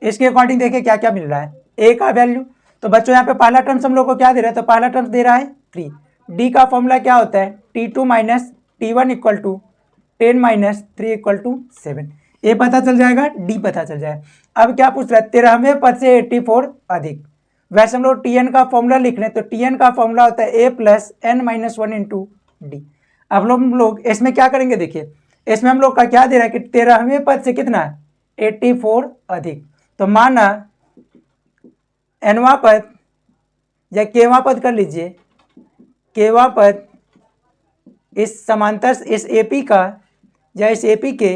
इसके अकॉर्डिंग देखिए क्या क्या मिल रहा है, ए का वैल्यू। तो बच्चों यहाँ पे पहला टर्म्स हम लोग को क्या दे रहा है, तो पहला टर्म्स दे रहा है 3। डी का फॉर्मूला क्या होता है, T2 minus T1 equal to 10 minus 3 equal to 7। A पता चल जाएगा, डी पता चल जाएगा। अब क्या पूछ रहा है, 13वें पद से 84 अधिक। वैसे हम लोग Tn का फॉर्मूला लिख लें, तो Tn का फॉर्मूला होता है a plus n minus 1 into D. अब हम लोग इसमें क्या करेंगे, देखिए इसमें हम लोग का क्या दे रहा है कि 13वें पद से कितना, 84 अधिक। तो माना nवां पद या केवां पद कर लीजिए, केवां पद इस समांतर इस एपी का या इस एपी के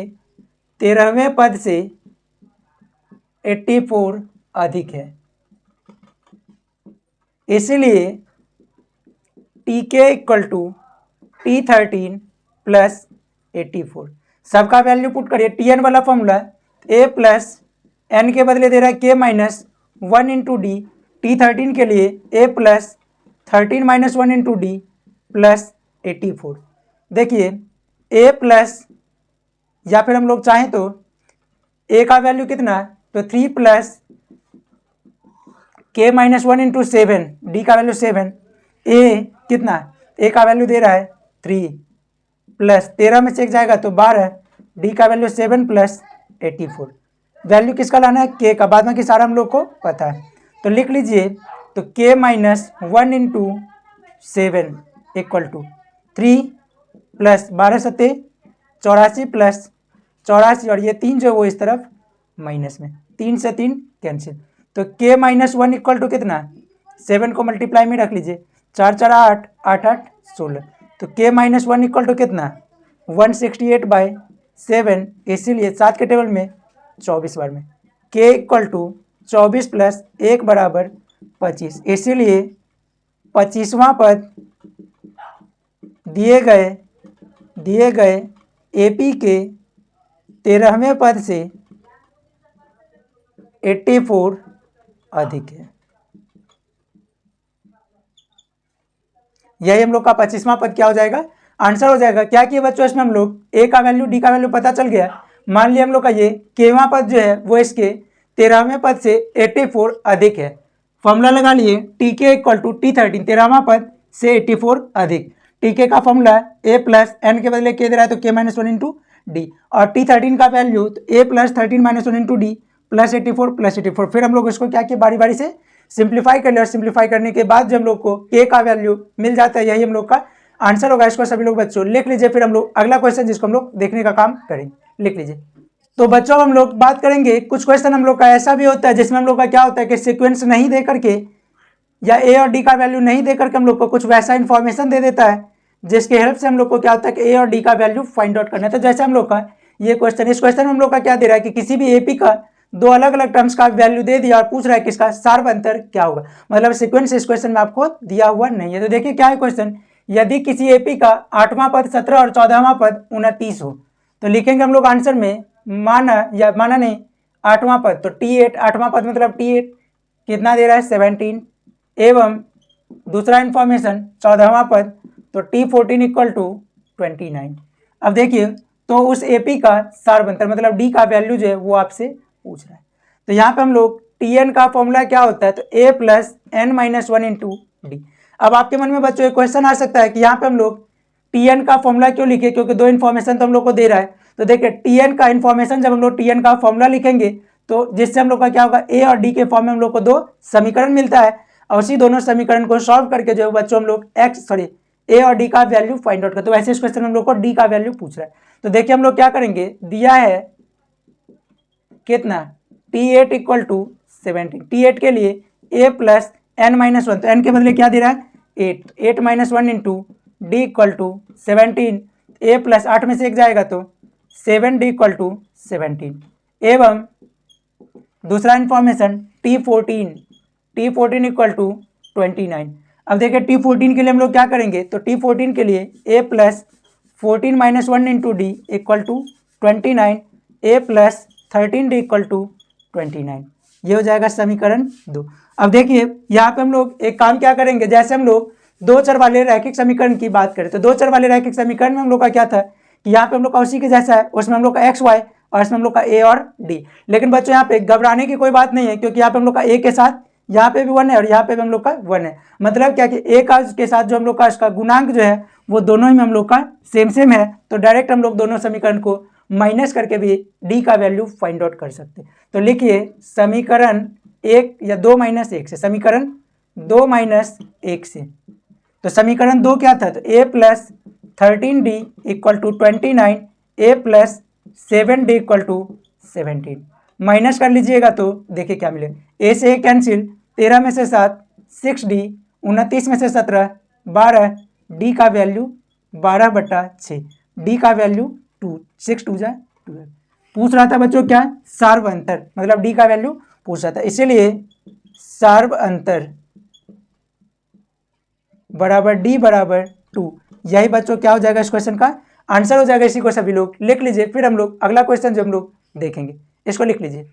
13वें पद से 84 अधिक है। इसलिए टी के इक्वल टू T13 प्लस 84। सबका वैल्यू पुट करिए। Tn वाला फॉर्मूला a प्लस एन के बदले दे रहा है k minus 1 into D. T13 के लिए a plus 13 minus 1 into D plus 84। देखिए a प्लस, या फिर हम लोग चाहें तो a का वैल्यू कितना, तो 3 plus k minus 1 into 7, D का वैल्यू 7, a कितना, a का वैल्यू दे रहा है 3 प्लस 13 में से एक जाएगा तो 12, डी का वैल्यू 7 प्लस 84। वैल्यू किसका लाना है, k का, बाद में कि सारा हम लोग को पता है। तो लिख लीजिए, तो k minus 1 into 7 equal to 3 plus 12 सत्ते 84 प्लस 84, और ये 3 जो है वो इस तरफ माइनस में, 3 से 3 कैंसिल। तो k माइनस 1 इक्वल टू कितना, 7 को मल्टीप्लाई में रख लीजिए, 4 4 8, 8 8 16। तो k माइनस 1 इक्वल टू कितना, 168/7। इसीलिए 7 के टेबल में 24 बार में k इक्वल टू 24 प्लस 1 बराबर 25। इसीलिए 25वां पद दिए गए एपी के 13वें पद से 84 अधिक है। यही हम लोग का 25वां पद क्या हो जाएगा, आंसर हो जाएगा। क्या किए बच्चों, इसमें हम लोग ए का वैल्यू डी का वैल्यू पता चल गया। मान लिया हम लोग का ये केवां पद जो है वो इसके 13वें पद से 84 अधिक है। फॉर्मूला लगा लिए, टी के इक्वल टू T13, 13वां पद से 84 अधिक। टी के का फॉर्मूला ए प्लस एन के बदले के दे रहा है तो k माइनस 1 इंटू डी, और T13 का वैल्यू तो A plus 13 minus 1 into D plus 84 plus 84। फिर हम लोग इसको क्या किया, बारी बारी से सिंप्लीफाई कर लिया, और सिंप्लीफाई करने के बाद जब हम लोग को k का वैल्यू मिल जाता है, यही हम लोग का आंसर होगा। इसको सभी लोग बच्चों लिख लीजिए। फिर हम लोग अगला क्वेश्चन जिसको हम लोग देखने का काम करेंगे, लिख लीजिए। तो बच्चों हम लोग बात करेंगे, कुछ क्वेश्चन हम लोग का ऐसा भी होता है जिसमें हम लोग का क्या होता है कि सीक्वेंस नहीं दे करके या ए और डी का वैल्यू नहीं दे करके हम लोग को कुछ वैसा इन्फॉर्मेशन दे देता है जिसके हेल्प से हम लोग को क्या होता है कि ए और डी का वैल्यू फाइंड आउट करना है। तो जैसे हम लोग का ये क्वेश्चन, इस क्वेश्चन में हम लोग का क्या दे रहा है कि किसी भी एपी का दो अलग अलग टर्म्स का वैल्यू दे दिया और पूछ रहा है कि इसका सार्व अंतर क्या होगा। मतलब सीक्वेंस इस क्वेश्चन में आपको दिया हुआ नहीं है। तो देखिए क्या है क्वेश्चन, यदि किसी एपी का 8वां पद 17 और 14वां पद 29 हो, तो लिखेंगे हम लोग आंसर में माना नहीं 8वां पद, तो T8, 8वां पद मतलब T8 कितना दे रहा है 17, एवं दूसरा इन्फॉर्मेशन 14वां पद तो T14 इक्वल टू 29। अब देखिए, तो उस एपी का सार्व अंतर मतलब डी का वैल्यू जो है वो आपसे पूछ रहा है। तो यहाँ पे हम लोग Tn का फॉर्मूला क्या होता है, तो a plus N minus 1 into D. अब आपके मन में बच्चों एक क्वेश्चन आ सकता है कि यहाँ पे हम लोग Tn का फॉर्मूला क्यों लिखे, क्योंकि दो इन्फॉर्मेशन तो हम लोग को दे रहा है। तो देखिए Tn का इन्फॉर्मेशन जब हम लोग Tn का फॉर्मूला लिखेंगे तो जिससे हम लोग का क्या होगा, a और d के फॉर्म में हम लोग को दो समीकरण मिलता है, और उसी दोनों समीकरण को सॉल्व करके जो है बच्चों हम लोग ए और डी का वैल्यू फाइंड आउट करते। तो वैसे इस क्वेश्चन में हम लोग को डी का वैल्यू पूछ रहा है। तो देखिए हम लोग क्या करेंगे, दिया है कितना T8 इक्वल टू 17, T8 के लिए a प्लस एन माइनस 1, तो n के बदले क्या दे रहा है 8 minus 1 into D equal to 17, a plus 8 में से एक जाएगा तो 7d इक्वल टू 17, एवं दूसरा इन्फॉर्मेशन T14 इक्वल टू 29। अब देखिए T14 के लिए हम लोग क्या करेंगे, तो T14 के लिए a plus 14 minus 1 into D equal to 29, a plus 13d equal to 29। ये हो जाएगा समीकरण 2। अब देखिए यहाँ पे हम लोग एक काम क्या करेंगे, जैसे हम लोग दो चर वाले रैखिक समीकरण की बात करें तो दो चर वाले रैखिक समीकरण में हम लोग का क्या था कि यहाँ पे हम लोग का उसी के जैसा है, उसमें हम लोग का एक्स वाई और इसमें हम लोग का ए और डी। लेकिन बच्चों यहाँ पे घबराने की कोई बात नहीं है, क्योंकि यहाँ पे हम लोग का ए के साथ यहाँ पे भी 1 है और यहाँ पे भी हम लोग का 1 है। मतलब क्या कि ए का के साथ जो हम लोग का इसका गुणांक जो है वो दोनों ही में हम लोग का सेम है, तो डायरेक्ट हम लोग दोनों समीकरण को माइनस करके भी डी का वैल्यू फाइंड आउट कर सकते हैं। तो लिखिए समीकरण 1 या 2 - 1 से, समीकरण 2 - 1 से, तो समीकरण 2 क्या था, तो a + 13d = 29, a + 7d = 17। Minus कर लीजिएगा तो देखिए क्या मिले, a से a कैंसिल, 13 में से 7, 6d, 29 में से 17, 12, d का वैल्यू 12/6, d का वैल्यू 2, 6 2 जा 12। पूछ रहा था बच्चों क्या, सार्व अंतर, मतलब d का वैल्यू पूछ रहा था, इसीलिए सार्व अंतर बराबर d बराबर 2। यही बच्चों क्या हो जाएगा, इस क्वेश्चन का आंसर हो जाएगा। इसी को सभी लोग लिख लीजिए, फिर हम लोग अगला क्वेश्चन जो हम लोग देखेंगे इसको लिख लीजिए।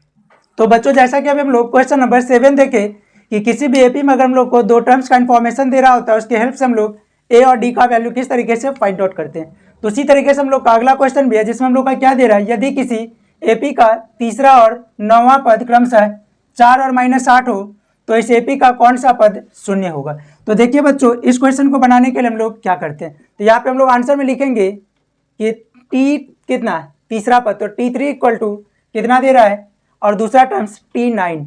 तो बच्चों जैसा कि अभी हम लोग क्वेश्चन नंबर 7 देखें कि किसी भी एपी में अगर हम लोग को दो टर्म्स का इन्फॉर्मेशन दे रहा होता है, उसके हेल्प से हम लोग ए और डी का वैल्यू किस तरीके से फाइंड आउट करते हैं। तो उसी तरीके से हम लोग का अगला क्वेश्चन भी है, जिसमें हम लोग का क्या दे रहा है, यदि किसी एपी का तीसरा और 9वां पद क्रमशः 4 और -8 हो तो इस एपी का कौन सा पद शून्य होगा। तो देखिए बच्चों, इस क्वेश्चन को बनाने के लिए हम लोग क्या करते हैं, तो यहाँ पे हम लोग आंसर में लिखेंगे कि टी कितना, तीसरा पद, तो t3 = कितना दे रहा है, और दूसरा टर्म्स t9,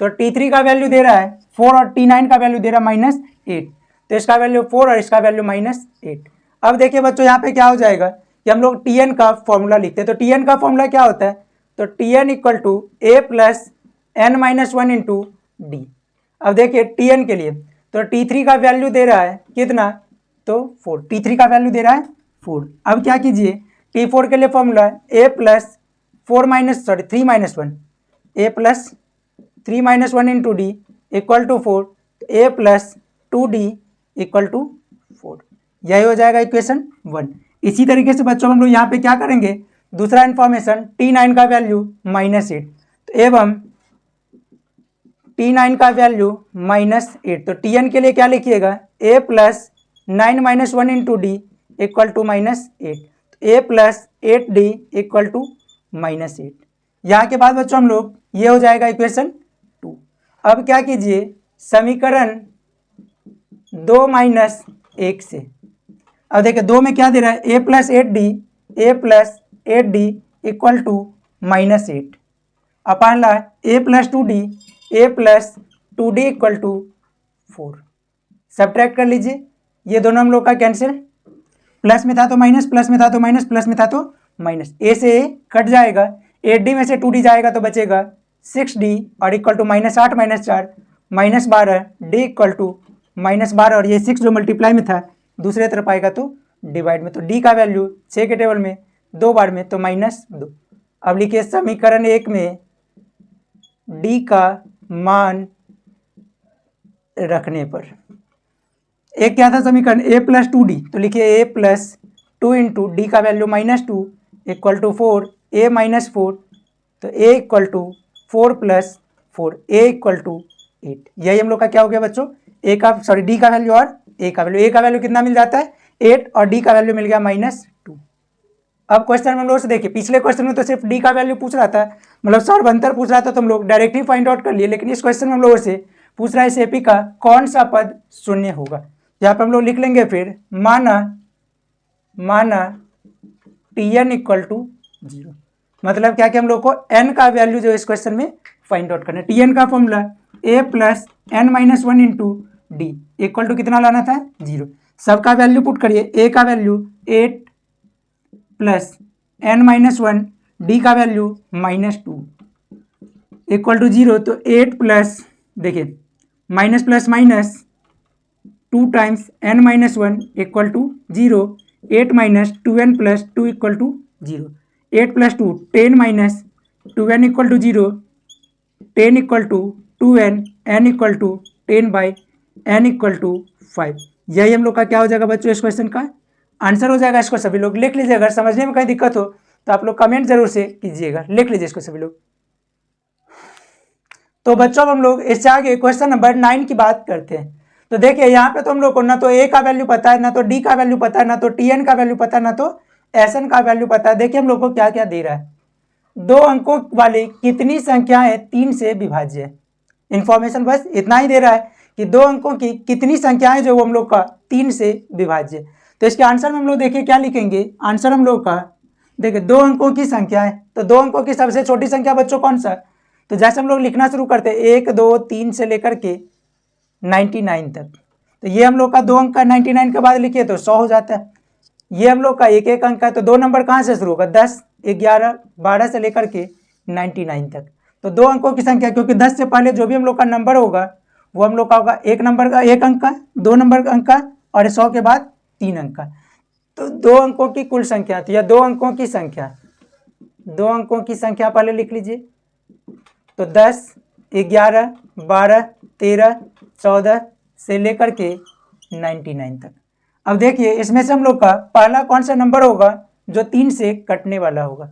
तो t3 का वैल्यू दे रहा है 4 और t9 का वैल्यू दे रहा है -8, तो इसका वैल्यू 4 और इसका वैल्यू -8। अब देखिए बच्चों यहाँ पे क्या हो जाएगा कि हम लोग tn का फॉर्मूला लिखते हैं, तो tn का फॉर्मूला क्या होता है, तो tn = a + n - 1 × d। अब देखिए tn के लिए, तो t3 का वैल्यू दे रहा है कितना, तो 4, t3 का वैल्यू दे रहा है 4। अब क्या कीजिए, t4 के लिए formula a + 3 - 1, a + 3 - 1 × d = 4, a + 2d = 4। यही हो जाएगा इक्वेशन 1। इसी तरीके से बच्चों हम लोग यहाँ पे क्या करेंगे, दूसरा इन्फॉर्मेशन t9 का वैल्यू -8, तो एवं t9 का वैल्यू -8, तो tn के लिए क्या लिखिएगा, a + 9 - 1 × d = -8, a + 8d = -8। यहाँ के बाद बच्चों हम लोग ये हो जाएगा इक्वेशन 2। अब क्या कीजिए, समीकरण 2 - 1 से, अब देखिए 2 में क्या दे रहा है, a + 8d = -8, अपान ला a + 2d = 4। सब्ट्रैक्ट कर लीजिए, ये दोनों हम लोग का कैंसिल, प्लस में था तो माइनस, प्लस में था तो माइनस, प्लस में था तो माइनस, ए से ए कट जाएगा, 8d में से 2d जाएगा तो बचेगा 6d और = -8 - 4 -12, d = -12, और ये 6 जो मल्टीप्लाई में था दूसरे तरफ आएगा तो डिवाइड में, तो d का वैल्यू 6 के टेबल में 2 बार में तो -2। अब लिखिए समीकरण 1 में d का मान रखने पर, एक क्या था समीकरण, a + 2d, तो लिखिए a + 2 × d का वैल्यू -2 = 4, a - 4, तो a = 4 + 4, a = 8। यही हम लोग का क्या हो गया बच्चों, d का वैल्यू और a का वैल्यू, a का वैल्यू कितना मिल जाता है 8 और d का वैल्यू मिल गया -2। अब क्वेश्चन में हम लोग से देखिए, पिछले क्वेश्चन में तो सिर्फ d का वैल्यू पूछ रहा था, मतलब सार्व अंतर पूछ रहा था, तो हम लोग डायरेक्ट ही फाइंड आउट कर लिए, लेकिन इस क्वेश्चन में हम लोगों से पूछ रहा है इस एपी का कौन सा पद शून्य होगा। यहाँ पे हम लोग लिख लेंगे, फिर माना tn = 0, मतलब क्या कि हम लोग को n का वैल्यू जो इस क्वेश्चन में फाइंड आउट करना है। tn का फॉर्मूला a + n - 1 × d = कितना लाना था 0, सबका वैल्यू पुट करिए, a का वैल्यू 8 + n - 1, d का वैल्यू -2 = 0, तो 8 प्लस, देखिए minus plus minus 2 times n - 1 = 0, 8 - 2n + 2 = 0, 8 + 2 10 - 2n = 0, 10 = 2n, n = 10/n = 5। यही हम लोग का क्या हो जाएगा बच्चों, इस क्वेश्चन का आंसर हो जाएगा। इसको सभी लोग लिख लीजिए, अगर समझने में कहीं दिक्कत हो तो आप लोग कमेंट जरूर से कीजिएगा, लिख लीजिए इसको सभी लोग। तो बच्चों हम लोग इससे आगे क्वेश्चन नंबर 9 की बात करते हैं। तो देखिए यहाँ पे तो हम लोग को ना तो a का वैल्यू पता है, ना तो d का वैल्यू पता है, ना तो tn का वैल्यू पता है, ना तो Sn का वैल्यू पता है। देखिए हम लोग को क्या क्या दे रहा है, 2 अंकों वाली कितनी संख्याएं 3 से विभाज्य है। इंफॉर्मेशन बस इतना ही दे रहा है कि 2 अंकों की कितनी संख्याएं जो वो हम लोग का 3 से विभाज्य है। तो इसके आंसर में हम लोग देखिए क्या लिखेंगे, आंसर हम लोग का देखिए 2 अंकों की संख्या है, तो 2 अंकों की सबसे छोटी संख्या बच्चों कौन सा, तो जैसे हम लोग लिखना शुरू करते हैं 1 2 3 से लेकर के 99 तक, तो ये हम लोग का 2 अंक का 99 के बाद लिखिए तो 100 हो जाता है। ये हम लोग का एक एक अंक है, तो 2 नंबर कहाँ से शुरू होगा, 10 11 12 से लेकर के 99 तक। तो 2 अंकों की संख्या, क्योंकि 10 से पहले जो भी हम लोग का नंबर होगा वो हम लोग का होगा 1 नंबर का 1 अंक का, 2 नंबर का अंक का, और 100 के बाद 3 अंक का। तो 2 अंकों की कुल संख्या, तो यह 2 अंकों की संख्या, 2 अंकों की संख्या पहले लिख लीजिए। तो 10 11 12 13 14 से लेकर के 99 तक। अब देखिए इसमें से हम लोग का पहला कौन सा नंबर होगा जो 3 से कटने वाला होगा,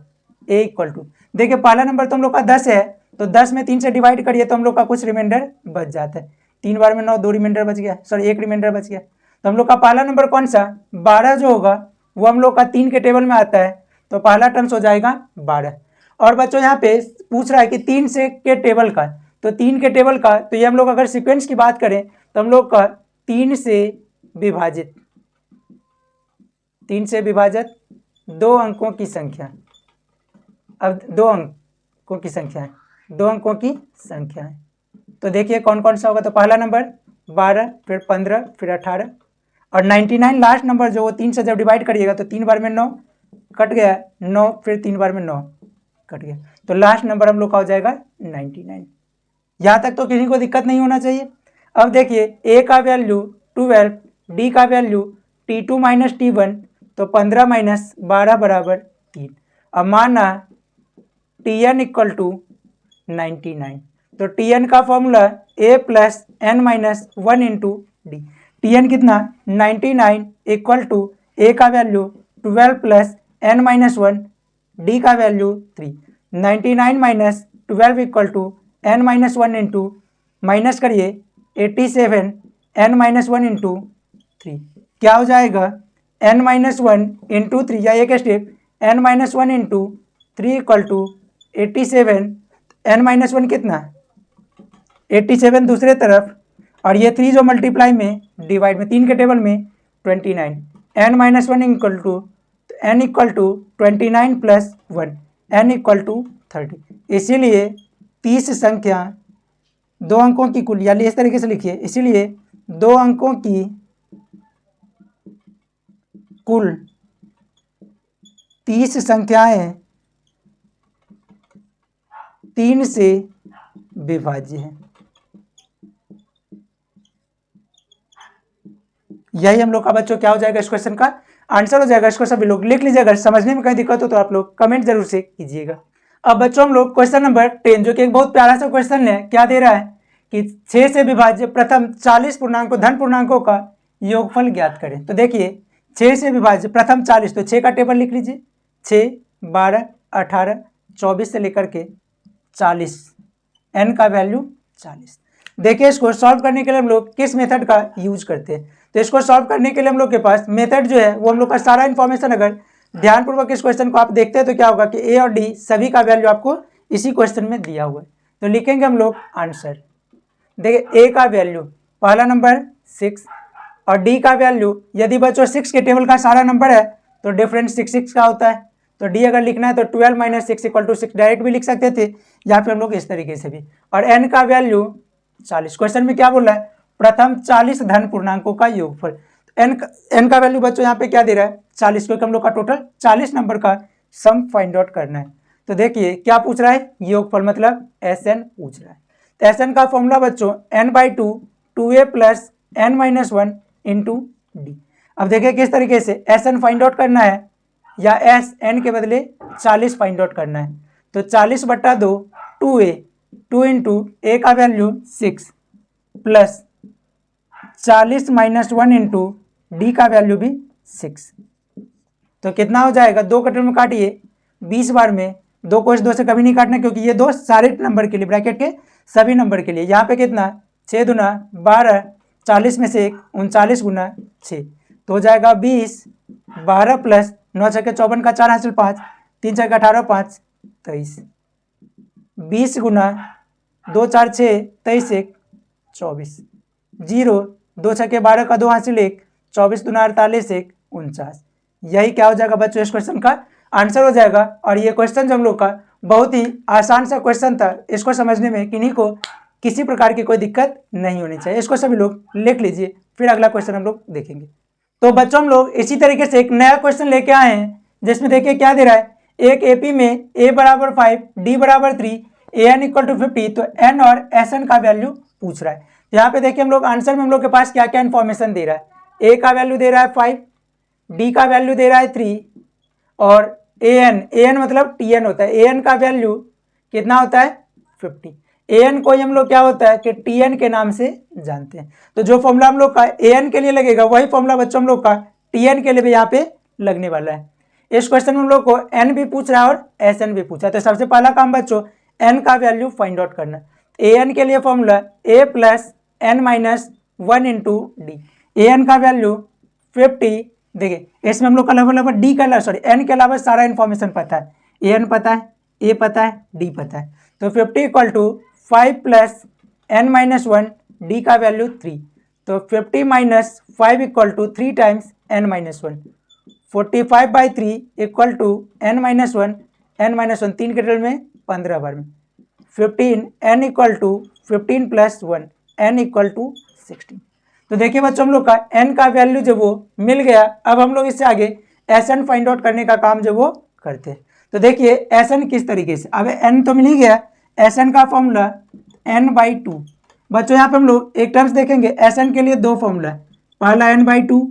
a इक्वल टू, देखिए पहला नंबर तो हम लोग का 10 है, तो 10 में 3 से डिवाइड करिए तो हम लोग का कुछ रिमाइंडर बच जाता है। 3 बार में 9, 2 रिमाइंडर बच गया, सॉरी 1 रिमाइंडर बच गया। तो हम लोग का पहला नंबर कौन सा 12 जो होगा वो हम लोग का 3 के टेबल में आता है, तो पहला टर्म्स हो जाएगा 12। और बच्चों यहाँ पे पूछ रहा है कि 3 से के टेबल का, तो 3 के टेबल का, तो ये हम लोग अगर सीक्वेंस की बात करें तो हम लोग का 3 से विभाजित 2 अंकों की संख्या, अब 2 अंकों की संख्या है, 2 अंकों की संख्या है। तो देखिए कौन कौन सा होगा, तो पहला नंबर 12, फिर 15, फिर 18 और 99 लास्ट नंबर जो वो 3 से जब डिवाइड करिएगा तो 3 बार में 9 कट गया, 9 फिर 3 बार में 9 कट गया, तो लास्ट नंबर हम लोग का हो जाएगा 99। यहाँ तक तो किसी को दिक्कत नहीं होना चाहिए। अब देखिए a का वैल्यू 12, d का वैल्यू t2 माइनस t1, तो 15 माइनस 12 बराबर 3। अब माना tn इक्वल टू 99, तो tn का formula a plus N minus 1 into D. tn कितना 99 इक्वल टू a का value 12 plus N minus 1, D का value 3। 99 minus 12 equal to N minus 1 into, minus करिए 87 एन माइनस 1 इंटू 3, क्या हो जाएगा n minus 1 into 3, या एक step n minus 1 into 3 equal to 87, n minus 1 कितना 87 दूसरे तरफ, और ये 3 जो मल्टीप्लाई में डिवाइड में 3 के टेबल में 29, n minus 1 equal to n equal to 29 plus 1, n equal to 30। इसीलिए 30 संख्या 2 अंकों की कुल, या इस तरीके से लिखिए, इसीलिए 2 अंकों की कुल 30 संख्याएं 3 से विभाज्य है। यही हम लोग का बच्चों क्या हो जाएगा, इस क्वेश्चन का आंसर हो जाएगा। इसको सभी लोग लिख लीजिए, अगर समझने में कहीं दिक्कत हो तो आप लोग कमेंट जरूर से कीजिएगा। अब बच्चों हम लोग क्वेश्चन नंबर 10, जो कि एक बहुत प्यारा सा क्वेश्चन है, क्या दे रहा है कि 6 से विभाज्य प्रथम 40 पूर्णांकों धन पूर्णांकों का योगफल ज्ञात करें। तो देखिए 6 से विभाज्य प्रथम 40, तो 6 का टेबल लिख लीजिए, 6 12 18 24 से लेकर के 40, n का वैल्यू 40। देखिए इसको सॉल्व करने के लिए हम लोग किस मेथड का यूज करते हैं, तो इसको सॉल्व करने के लिए हम लोग के पास मेथड जो है वो हम लोग का सारा इन्फॉर्मेशन, अगर ध्यानपूर्वक इस क्वेश्चन को आप देखते हैं तो क्या होगा कि ए और डी सभी का वैल्यू आपको इसी क्वेश्चन में दिया हुआ है। तो लिखेंगे हम लोग आंसर, देखिए ए का वैल्यू पहला नंबर 6 और डी का वैल्यू, यदि बच्चों 6 के टेबल का सारा नंबर है तो डिफरेंस 6 6 का होता है, तो डी अगर लिखना है तो 12 माइनस 6 इक्वल टू 6 डायरेक्ट भी लिख सकते थे, या फिर हम लोग इस तरीके से भी। और एन का वैल्यू 40, क्वेश्चन में क्या बोल रहा है, प्रथम 40 धन पूर्णांकों का योगफल। एन का वैल्यू बच्चों यहाँ पे क्या दे रहा है 40, क्योंकि हम लोग का टोटल 40 नंबर का सम फाइंड आउट करना है। तो देखिए क्या पूछ रहा है, योगफल मतलब एस एन पूछ रहा है। तो एस एन का फॉर्मूला बच्चों n/2 2a plus n minus 1 into D. अब देखिए किस तरीके से एस एन फाइंड आउट करना है, या एस एन के बदले 40 फाइंड आउट करना है। तो 40/2 2a, 2 इंटू ए का value 6 plus 40 minus 1 into D का वैल्यू भी 6, तो कितना हो जाएगा, 2 कटर में काटिए 20 बार में, 2 को इस 2 से कभी नहीं काटना, क्योंकि ये 2 सारे नंबर के लिए, ब्रैकेट के सभी नंबर के लिए। यहाँ पे कितना 6 दूना 12, 40 में से 1 39 गुना 6, तो हो जाएगा 20, 12 प्लस 9 छक्के 54 का 4 हासिल 5, 3 छक्के 18 5 23, 20 गुना 2 4 6 23 1 24, 0 2 छक्के 12 का 2 हासिल 1, 24 दूना 48 1 49। यही क्या हो जाएगा बच्चों इस क्वेश्चन का आंसर हो जाएगा। और ये क्वेश्चन जो हम लोग का बहुत ही आसान सा क्वेश्चन था, इसको समझने में किन्हीं को किसी प्रकार की कोई दिक्कत नहीं होनी चाहिए। इसको सभी लोग लिख लीजिए, फिर अगला क्वेश्चन हम लोग देखेंगे। तो बच्चों हम लोग इसी तरीके से एक नया क्वेश्चन लेके आए हैं, जिसमें देखिए क्या दे रहा है, एक एपी में a बराबर 5, d बराबर 3, an इक्वल टू 50, तो n और sn का वैल्यू पूछ रहा है। यहाँ पे देखिए हम लोग आंसर में हम लोग के पास क्या क्या इन्फॉर्मेशन दे रहा है, a का वैल्यू दे रहा है 5, d का वैल्यू दे रहा है 3 और an मतलब tn होता है, an का वैल्यू कितना होता है 50। an को हम लोग क्या होता है कि tn के नाम से जानते हैं, तो जो फॉर्मूला हम लोग का an के लिए लगेगा वही फॉर्मूला बच्चों हम लोग का tn के लिए भी यहाँ पे लगने वाला है। इस क्वेश्चन में हम लोग को n भी पूछ रहा है और sn भी पूछा है, तो सबसे पहला काम बच्चों n का वैल्यू फाइंड आउट करना है। an के लिए formula a plus n minus 1 into D. an का वैल्यू 50, देखिए इसमें हम लोग का लगभग डी का सॉरी n के अलावा सारा इन्फॉर्मेशन पता है, an पता है, a पता है, d पता है, तो 50 equal to 5 plus n minus 1, D का वैल्यू 3, तो 50 minus 5 equal to 3 times n minus 1, 45/3 equal to n minus 1, n minus 1 3 के टेबल में 15 बार में 15, n equal to 15 plus 1, n equal to 16। तो देखिए बच्चों हम लोग का n का वैल्यू जो वो मिल गया। अब हम लोग इससे आगे sn फाइंड आउट करने का काम जो वो करते हैं। तो देखिए sn किस तरीके से, अब n तो मिल ही गया, sn का फॉर्मूला n/2। बच्चों यहाँ पे हम लोग एक टर्म्स देखेंगे, sn के लिए दो फॉर्मूला है, पहला n/2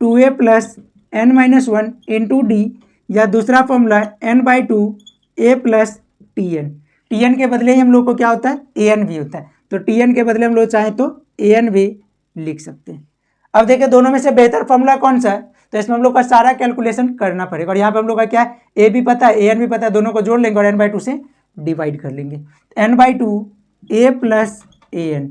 2a plus n minus 1 into D, या दूसरा formula n/2 a plus tn। tn के बदले ही हम लोग को क्या होता है an भी होता है, तो tn के बदले हम लोग चाहें तो an भी लिख सकते हैं। अब देखिए दोनों में से बेहतर फॉर्मूला कौन सा है, तो इसमें हम लोग का सारा कैलकुलेशन करना पड़ेगा। और यहाँ पे हम लोग का क्या है, a भी पता है an भी पता है, दोनों को जोड़ लेंगे और n/2 से डिवाइड कर लेंगे। n/2 a plus an,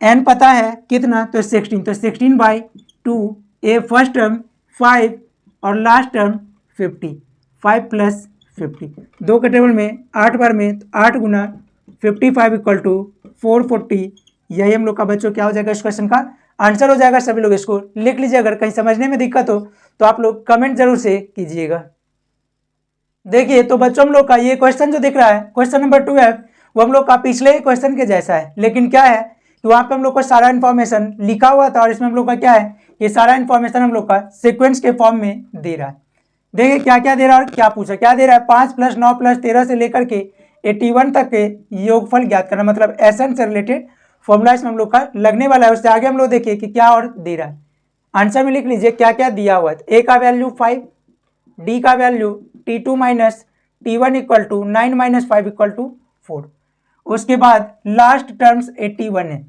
n पता है कितना, तो 16, तो 16/2 a फर्स्ट टर्म 5 और लास्ट टर्म 50, 5 प्लस 50, 2 के टेबल में 8 बार में, तो 8 गुना 55 इक्वल टू 440। यही हम लोग का बच्चों क्या हो जाएगा इस क्वेश्चन का आंसर हो जाएगा। सभी लोग इसको लिख लीजिए, अगर कहीं समझने में दिक्कत हो तो आप लोग कमेंट जरूर से कीजिएगा। देखिए तो बच्चों हम लोग का ये क्वेश्चन जो दिख रहा है क्वेश्चन नंबर 12, वो हम लोग का पिछले क्वेश्चन के जैसा है, लेकिन क्या है कि वहाँ पे हम लोग को सारा इन्फॉर्मेशन लिखा हुआ था और इसमें हम लोग का क्या है, ये सारा इन्फॉर्मेशन हम लोग का सीक्वेंस के फॉर्म में दे रहा है। देखिए क्या क्या दे रहा है और क्या पूछा, क्या दे रहा है, 5 + 9 + 13 से लेकर के 81 तक के योगफल ज्ञात करना, मतलब SN से रिलेटेड फॉर्मूला इसमें हम लोग का लगने वाला है। उससे आगे हम लोग देखिए कि क्या और दे रहा है, आंसर में लिख लीजिए क्या क्या दिया हुआ है। a का वैल्यू 5, d का value t2 minus t1 equal to 9 minus 5 equal to 4। उसके बाद लास्ट टर्म्स 81 है,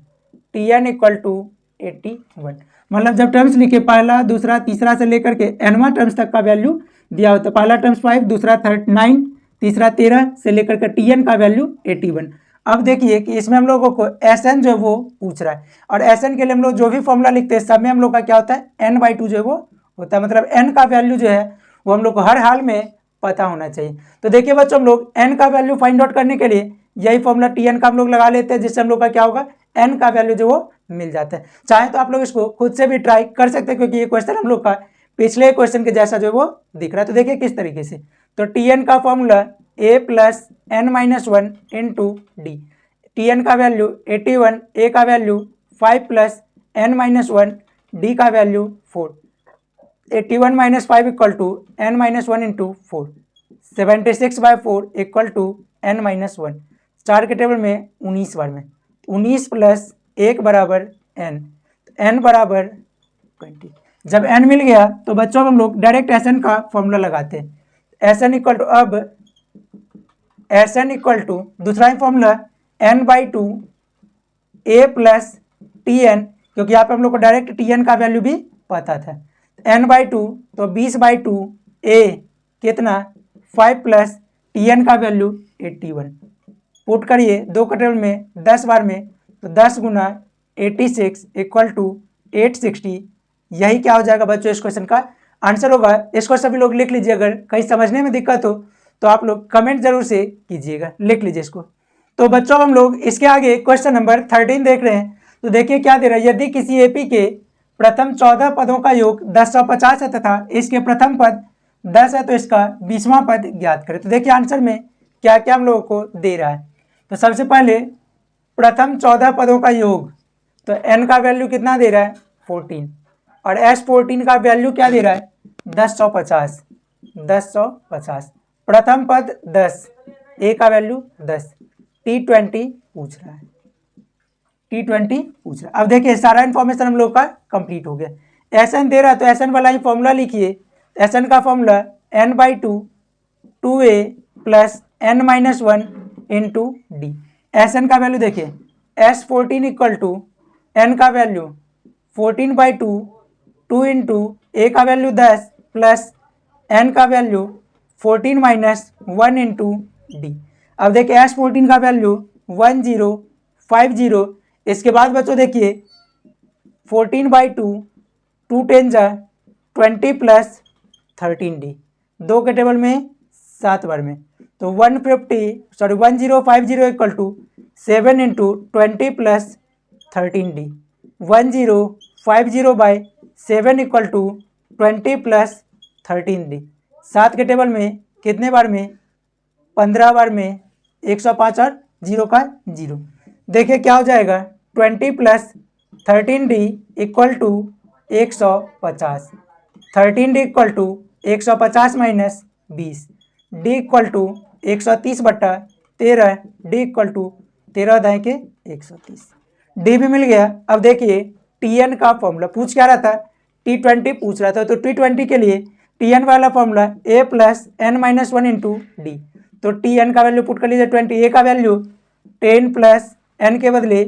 tn इक्वल टू 81, मतलब जब टर्म्स लिखे पहला दूसरा तीसरा से लेकर के nवा टर्म्स तक का वैल्यू दिया होता है, पहला टर्म्स 5, दूसरा 9, तीसरा 13 से लेकर के tn का वैल्यू 81। अब देखिए कि इसमें हम लोगों को SN जो है वो पूछ रहा है, और SN के लिए हम लोग जो भी फॉर्मूला लिखते हैं सब में हम लोग का क्या होता है n/2 जो है वो होता है, मतलब n का वैल्यू जो है वो हम लोग को हर हाल में पता होना चाहिए। तो देखिए बच्चों हम लोग n का वैल्यू फाइंड आउट करने के लिए यही फॉर्मूला tn का हम लोग लगा लेते हैं, जिससे हम लोग का क्या होगा n का वैल्यू जो वो मिल जाता है। चाहे तो आप लोग इसको खुद से भी ट्राई कर सकते हैं, क्योंकि ये क्वेश्चन हम लोग का पिछले क्वेश्चन के जैसा जो है वो दिख रहा है। तो देखिए किस तरीके से, तो tn का formula a plus n minus 1 into D, tn का वैल्यू 81, a का value 5 plus n minus 1, d का value 4, 81 minus 5 equal to n minus 1 into 4, 76/4 equal to n minus 1, 4 के टेबल में 19 बार में, 19 प्लस 1 बराबर n, n बराबर 20। जब n मिल गया तो बच्चों हम लोग डायरेक्ट SN का फॉर्मूला लगाते हैं। SN इक्वल टू, अब SN इक्वल टू दूसरा ही formula n/2 a plus tn, क्योंकि यहाँ पे हम लोग को डायरेक्ट tn का वैल्यू भी पता था, n/2 तो 20/2 a कितना 5 प्लस tn का वैल्यू 81, पुट करिए 2 के टेबल में 10 बार में, तो 10 गुना 86 इक्वल टू 860। यही क्या हो जाएगा बच्चों इस क्वेश्चन का आंसर होगा। इसको सभी लोग लिख लीजिए, अगर कहीं समझने में दिक्कत हो तो आप लोग कमेंट जरूर से कीजिएगा, लिख लीजिए इसको। तो बच्चों हम लोग इसके आगे क्वेश्चन नंबर 13 देख रहे हैं। तो देखिए क्या दे रहा है, यदि किसी एपी के प्रथम 14 पदों का योग 1050 है तथा इसके प्रथम पद 10 है तो इसका 20वां पद ज्ञात करें। तो देखिए आंसर में क्या क्या हम लोगों को दे रहा है। तो सबसे पहले प्रथम 14 पदों का योग, तो n का वैल्यू कितना दे रहा है 14, और S14 का वैल्यू क्या दे रहा है 1050। प्रथम पद 10, a का वैल्यू 10, T20 पूछ रहा है, T20 पूछ रहा है। अब देखिए सारा इन्फॉर्मेशन हम लोग का कंप्लीट हो गया। SN दे रहा है तो SN वाला ही फॉर्मूला लिखिए। SN का formula n/2 2a plus n-1 into D. SN का वैल्यू देखिए S14 इक्वल टू n का वैल्यू 14/2 2 इंटू a का वैल्यू 10 प्लस n का वैल्यू 14-1 इंटू डी। अब देखिए S14 का वैल्यू 1050। इसके बाद बच्चों देखिए 14/2 2 10 20 प्लस 13d, 2 के टेबल में 7 बार में, तो 1050 equal to 7 into 20 plus 13d। 1050/7 equal to 20 plus 13d। 7 के टेबल में कितने बार में 15 बार में, 105 और 0 का 0। देखिए क्या हो जाएगा 20 plus 13d equal to 150। 13d equal to 150 minus 20, d equal to 130/13, d equal to 13 के 130, d भी मिल गया। अब देखिए Tn का फॉर्मूला पूछ क्या रहा था, T20 पूछ रहा था। तो T20 के लिए Tn वाला formula a plus n-1 into D. तो Tn का वैल्यू पुट कर लीजिए 20, a का वैल्यू 10 प्लस n के बदले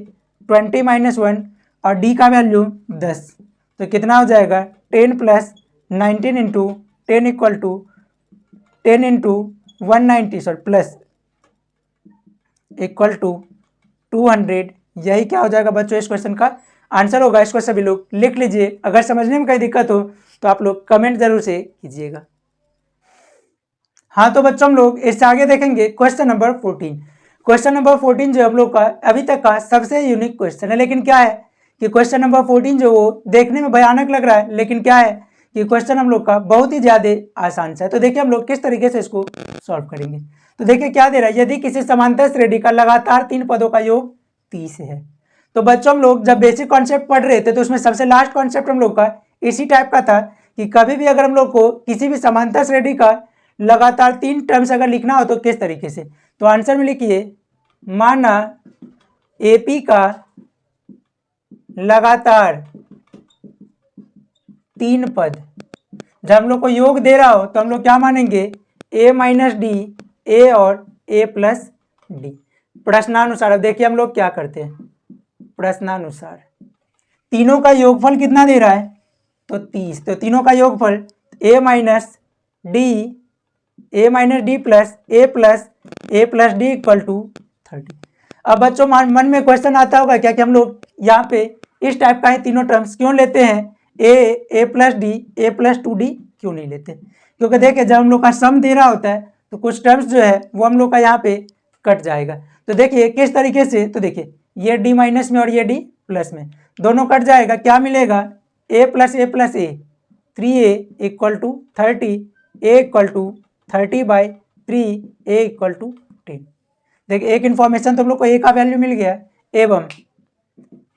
20-1 और d का वैल्यू 10, तो कितना हो जाएगा 10 plus 19 into 10 equal to 10 into 190 plus equal to 200। यही क्या हो जाएगा बच्चों इस क्वेश्चन का आंसर होगा। इसको सभी लोग लिख लीजिए, अगर समझने में कोई दिक्कत हो तो आप लोग कमेंट जरूर से कीजिएगा। हाँ तो बच्चों हम लोग इससे आगे देखेंगे क्वेश्चन नंबर 14। क्वेश्चन नंबर 14 जो हम लोग का अभी तक का सबसे यूनिक क्वेश्चन है, लेकिन क्या है कि क्वेश्चन नंबर 14 जो वो देखने में भयानक लग रहा है, लेकिन क्या है कि क्वेश्चन हम लोग का बहुत ही ज्यादा आसान सा है। तो देखिए हम लोग किस तरीके से इसको सॉल्व करेंगे। तो देखिए क्या दे रहा है, यदि किसी समांतर श्रेणी का लगातार 3 पदों का योग 30 है। तो बच्चों हम लोग जब बेसिक कॉन्सेप्ट पढ़ रहे थे तो उसमें सबसे लास्ट कॉन्सेप्ट हम लोग का इसी टाइप का था कि कभी भी अगर हम लोग को किसी भी समांतर श्रेणी का लगातार 3 टर्म्स अगर लिखना हो तो किस तरीके से। तो आंसर में लिखिए, माना एपी का लगातार 3 पद, जब हम लोग को योग दे रहा हो तो हम लोग क्या मानेंगे, a माइनस डी, ए और a प्लस डी। प्रश्नानुसार अब देखिए हम लोग क्या करते हैं, प्रश्नानुसार तीनों का योगफल कितना दे रहा है तो 30। तो तीनों का योगफल a minus D plus A plus D equal to 30। अब बच्चों मन में क्वेश्चन आता होगा क्या कि हम लोग यहाँ पे इस टाइप का ही तीनों टर्म्स क्यों लेते हैं, ए प्लस डी, ए प्लस 2d क्यों नहीं लेते। क्योंकि देखिए जब हम लोग का सम दे रहा होता है तो कुछ टर्म्स जो है वो हम लोग का यहाँ पे कट जाएगा। तो देखिए किस तरीके से, तो देखिए ये d माइनस में और ये d प्लस में दोनों कट जाएगा, क्या मिलेगा a plus A 3a equal to 30, a equal to 30/3, a equal to 10। देखिए एक इन्फॉर्मेशन तो हम लोग को a का वैल्यू मिल गया एवं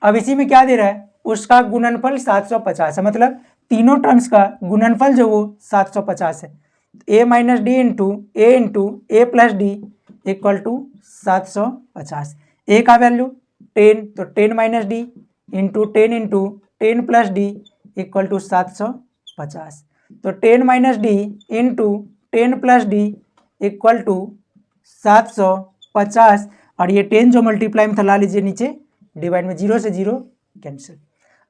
अब इसी में क्या दे रहा है, उसका गुणनफल 750 है, मतलब तीनों टर्म्स का गुणनफल जो वो 750 है। a minus D into A plus D equal to 750। a का वैल्यू 10, तो 10 minus D into 10 plus D equal to 750। तो 10 minus D into 10 plus D equal to 750, और ये 10 जो मल्टीप्लाई में था ला लीजिए नीचे, डिवाइड में 0 से 0 कैंसिल।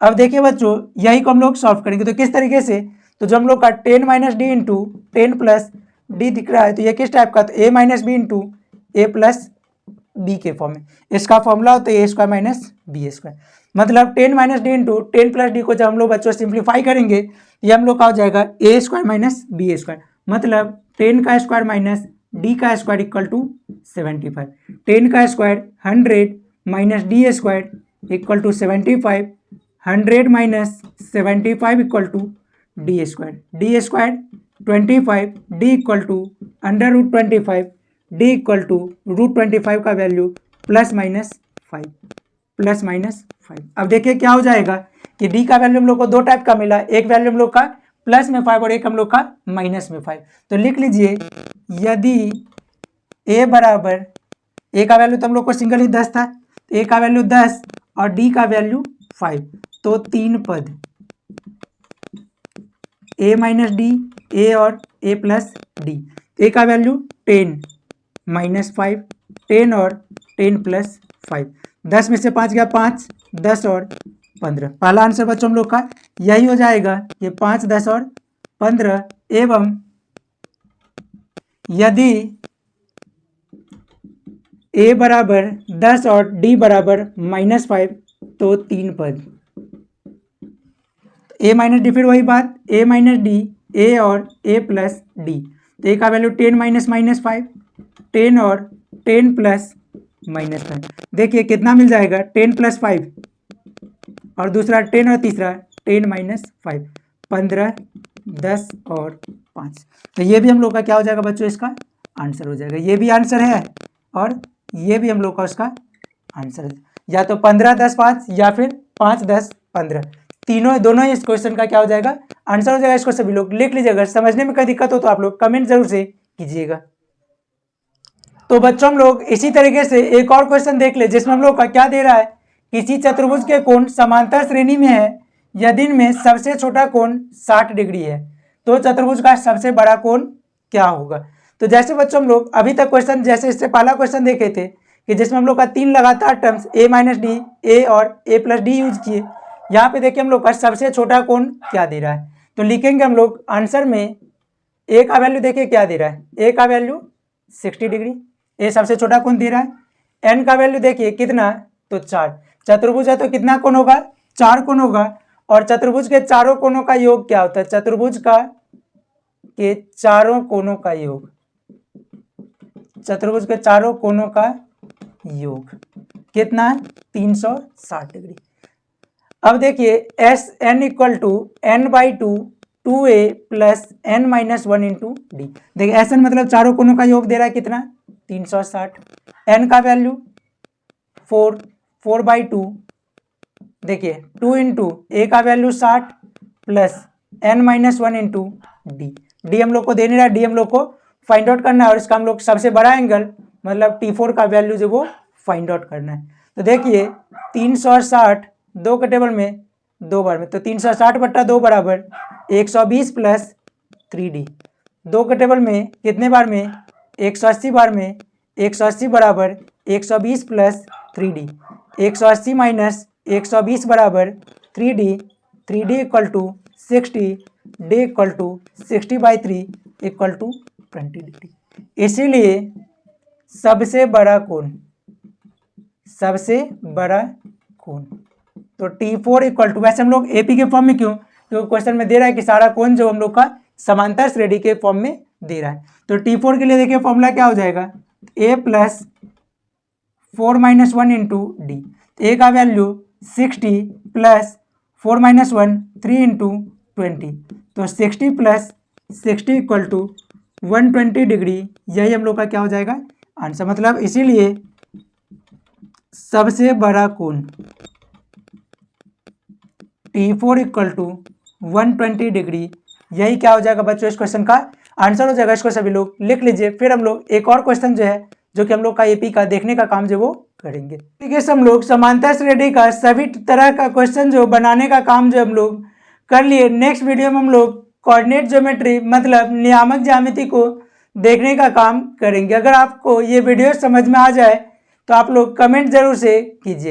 अब देखिए बच्चों यही को हम लोग सॉल्व करेंगे। तो किस तरीके से, तो जो हम लोग का 10 minus D into 10 plus D दिख रहा है तो ये किस टाइप का, तो ए minus B into A plus B के फॉर्म में। इसका फॉर्मूला होता है ए स्क्वायर माइनस बी स्क्वायर, मतलब 10 minus D into 10 plus D को जब हम लोग बच्चों सिंप्लीफाई करेंगे ये हम लोग का हो जाएगा A square minus B square, मतलब 10 का स्क्वायर माइनस डी का स्क्वायर इक्वल टू 75। 10 का square 100 minus D square equal to 75, 100 minus 75 equal to D square 25, D equal to under root 25, D equal to root 25 का value plus minus 5। अब देखिए क्या हो जाएगा कि डी का वैल्यू हम लोग को दो टाइप का मिला, एक वैल्यू हम लोग का प्लस में 5 और एक हम लोग का माइनस में 5। तो लिख लीजिए यदि ए बराबर, ए का वैल्यू तो हम लोग को सिंगल ही 10 था, ए का वैल्यू 10 और डी का वैल्यू 5, तो 3 पद ए माइनस डी, ए और ए प्लस डी। ए का वैल्यू 10 माइनस 5, 10 और 10 प्लस 5, 10 में से 5 गया 5, 10 और 15। पहला आंसर बच्चों हम लोग का यही हो जाएगा, ये 5, 10 और 15। एवं यदि ए बराबर 10 और डी बराबर -5 तो 3 पद, ए माइनस डी, फिर वही बात, ए माइनस डी, ए और ए प्लस डी। तो ए का वैल्यू 10 माइनस माइनस 5, 10 और 10 प्लस माइनस 5। देखिए कितना मिल जाएगा, 10 प्लस 5 और दूसरा 10 और तीसरा 10 माइनस 5, 15, 10 और 5। तो ये भी हम लोग का क्या हो जाएगा बच्चों, इसका आंसर हो जाएगा। ये भी आंसर है और ये भी हम लोग का उसका आंसर है, या तो 15, 10, 5 या फिर 5, 10, 15, दोनों ही इस क्वेश्चन का क्या हो जाएगा, आंसर हो जाएगा। इसको सभी लोग लिख लीजिएगा। समझने में कोई दिक्कत हो तो आप लोग कमेंट जरूर से कीजिएगा। तो बच्चों हम लोग इसी तरीके से एक और क्वेश्चन देख ले, जिसमें हम लोग का क्या दे रहा है, किसी चतुर्भुज के कोण समांतर श्रेणी में है यदि इनमें सबसे छोटा कोण 60 डिग्री है तो चतुर्भुज का सबसे बड़ा कोण क्या होगा। तो जैसे बच्चों हम लोग अभी तक क्वेश्चन, जैसे इससे पहला क्वेश्चन देखे थे कि जिसमें हम लोग का 3 लगातार टर्म्स ए माइनस डी, ए और ए प्लस डी यूज किए। यहाँ पे देखिए हम लोग का सबसे छोटा कोण क्या दे रहा है, तो लिखेंगे हम लोग आंसर में ए का वैल्यू देखिए क्या दे रहा है, ए का वैल्यू 60 डिग्री, ए सबसे छोटा कोण दे रहा है। एन का वैल्यू देखिए कितना, तो 4। चतुर्भुज है तो कितना कोण होगा, 4 कोण होगा। और चतुर्भुज के चारों कोणों का योग क्या होता है, चतुर्भुज का के चारों कोणों का योग, चतुर्भुज के चारों कोणों का योग कितना, 360 डिग्री। अब देखिए S N equal to N by 2 2a plus N minus 1 into D. देखिए एस एन मतलब चारों कोणों का योग दे रहा है कितना, 360। एन का वैल्यू 4 बाई 2, देखिए 2 इंटू ए का value 60 plus N minus 1 into D. D हम लोग को दे नहीं रहा, डी हम लोग को फाइंड आउट करना है और इसका हम लोग सबसे बड़ा एंगल मतलब T4 का वैल्यू जो वो फाइंड आउट करना है। तो देखिए 360 2 के टेबल में 2 बार में, तो 360 बट्टा 2 बराबर 120 प्लस 3D। 2 के टेबल में कितने बार में, 180 बार में, 180 बराबर 120 प्लस 3D। 180 माइनस 120 बराबर 3D, 3D equal to 60, D equal to 60 by 3 equal to 20 degree. इसीलिए सबसे बड़ा कोण, सबसे बड़ा कोण तो T4 इक्वल टू, वैसे हम लोग AP के फॉर्म में क्यों, क्योंकि क्वेश्चन में दे रहा है कि सारा कोण जो हम लोग का समांतर श्रेणी के फॉर्म में दे रहा है। तो T4 के लिए देखिए फॉर्मूला क्या हो जाएगा, A plus 4 minus 1 into D. A का वैल्यू 60 प्लस 4 माइनस 1 3 इंटू 20, तो 60 प्लस 60 इक्वल टू 120 डिग्री। यही हम लोग का क्या हो जाएगा आंसर। मतलब इसीलिए सबसे बड़ा कोण T4 इक्वल टू 120 डिग्री, यही क्या हो जाएगा बच्चों इस क्वेश्चन का आंसर हो जाएगा। इसको सभी लोग लिख लीजिए। फिर हम लोग एक और क्वेश्चन जो है, जो कि हम लोग का एपी का देखने का काम जो वो करेंगे। ठीक है, हम लोग समांतर श्रेणी का सभी तरह का क्वेश्चन जो बनाने का काम जो हम लोग कर लिए। नेक्स्ट वीडियो में हम लोग कोऑर्डिनेट ज्योमेट्री मतलब नियामक ज्यामिति को देखने का काम करेंगे। अगर आपको ये वीडियो समझ में आ जाए तो आप लोग कमेंट जरूर से कीजिए।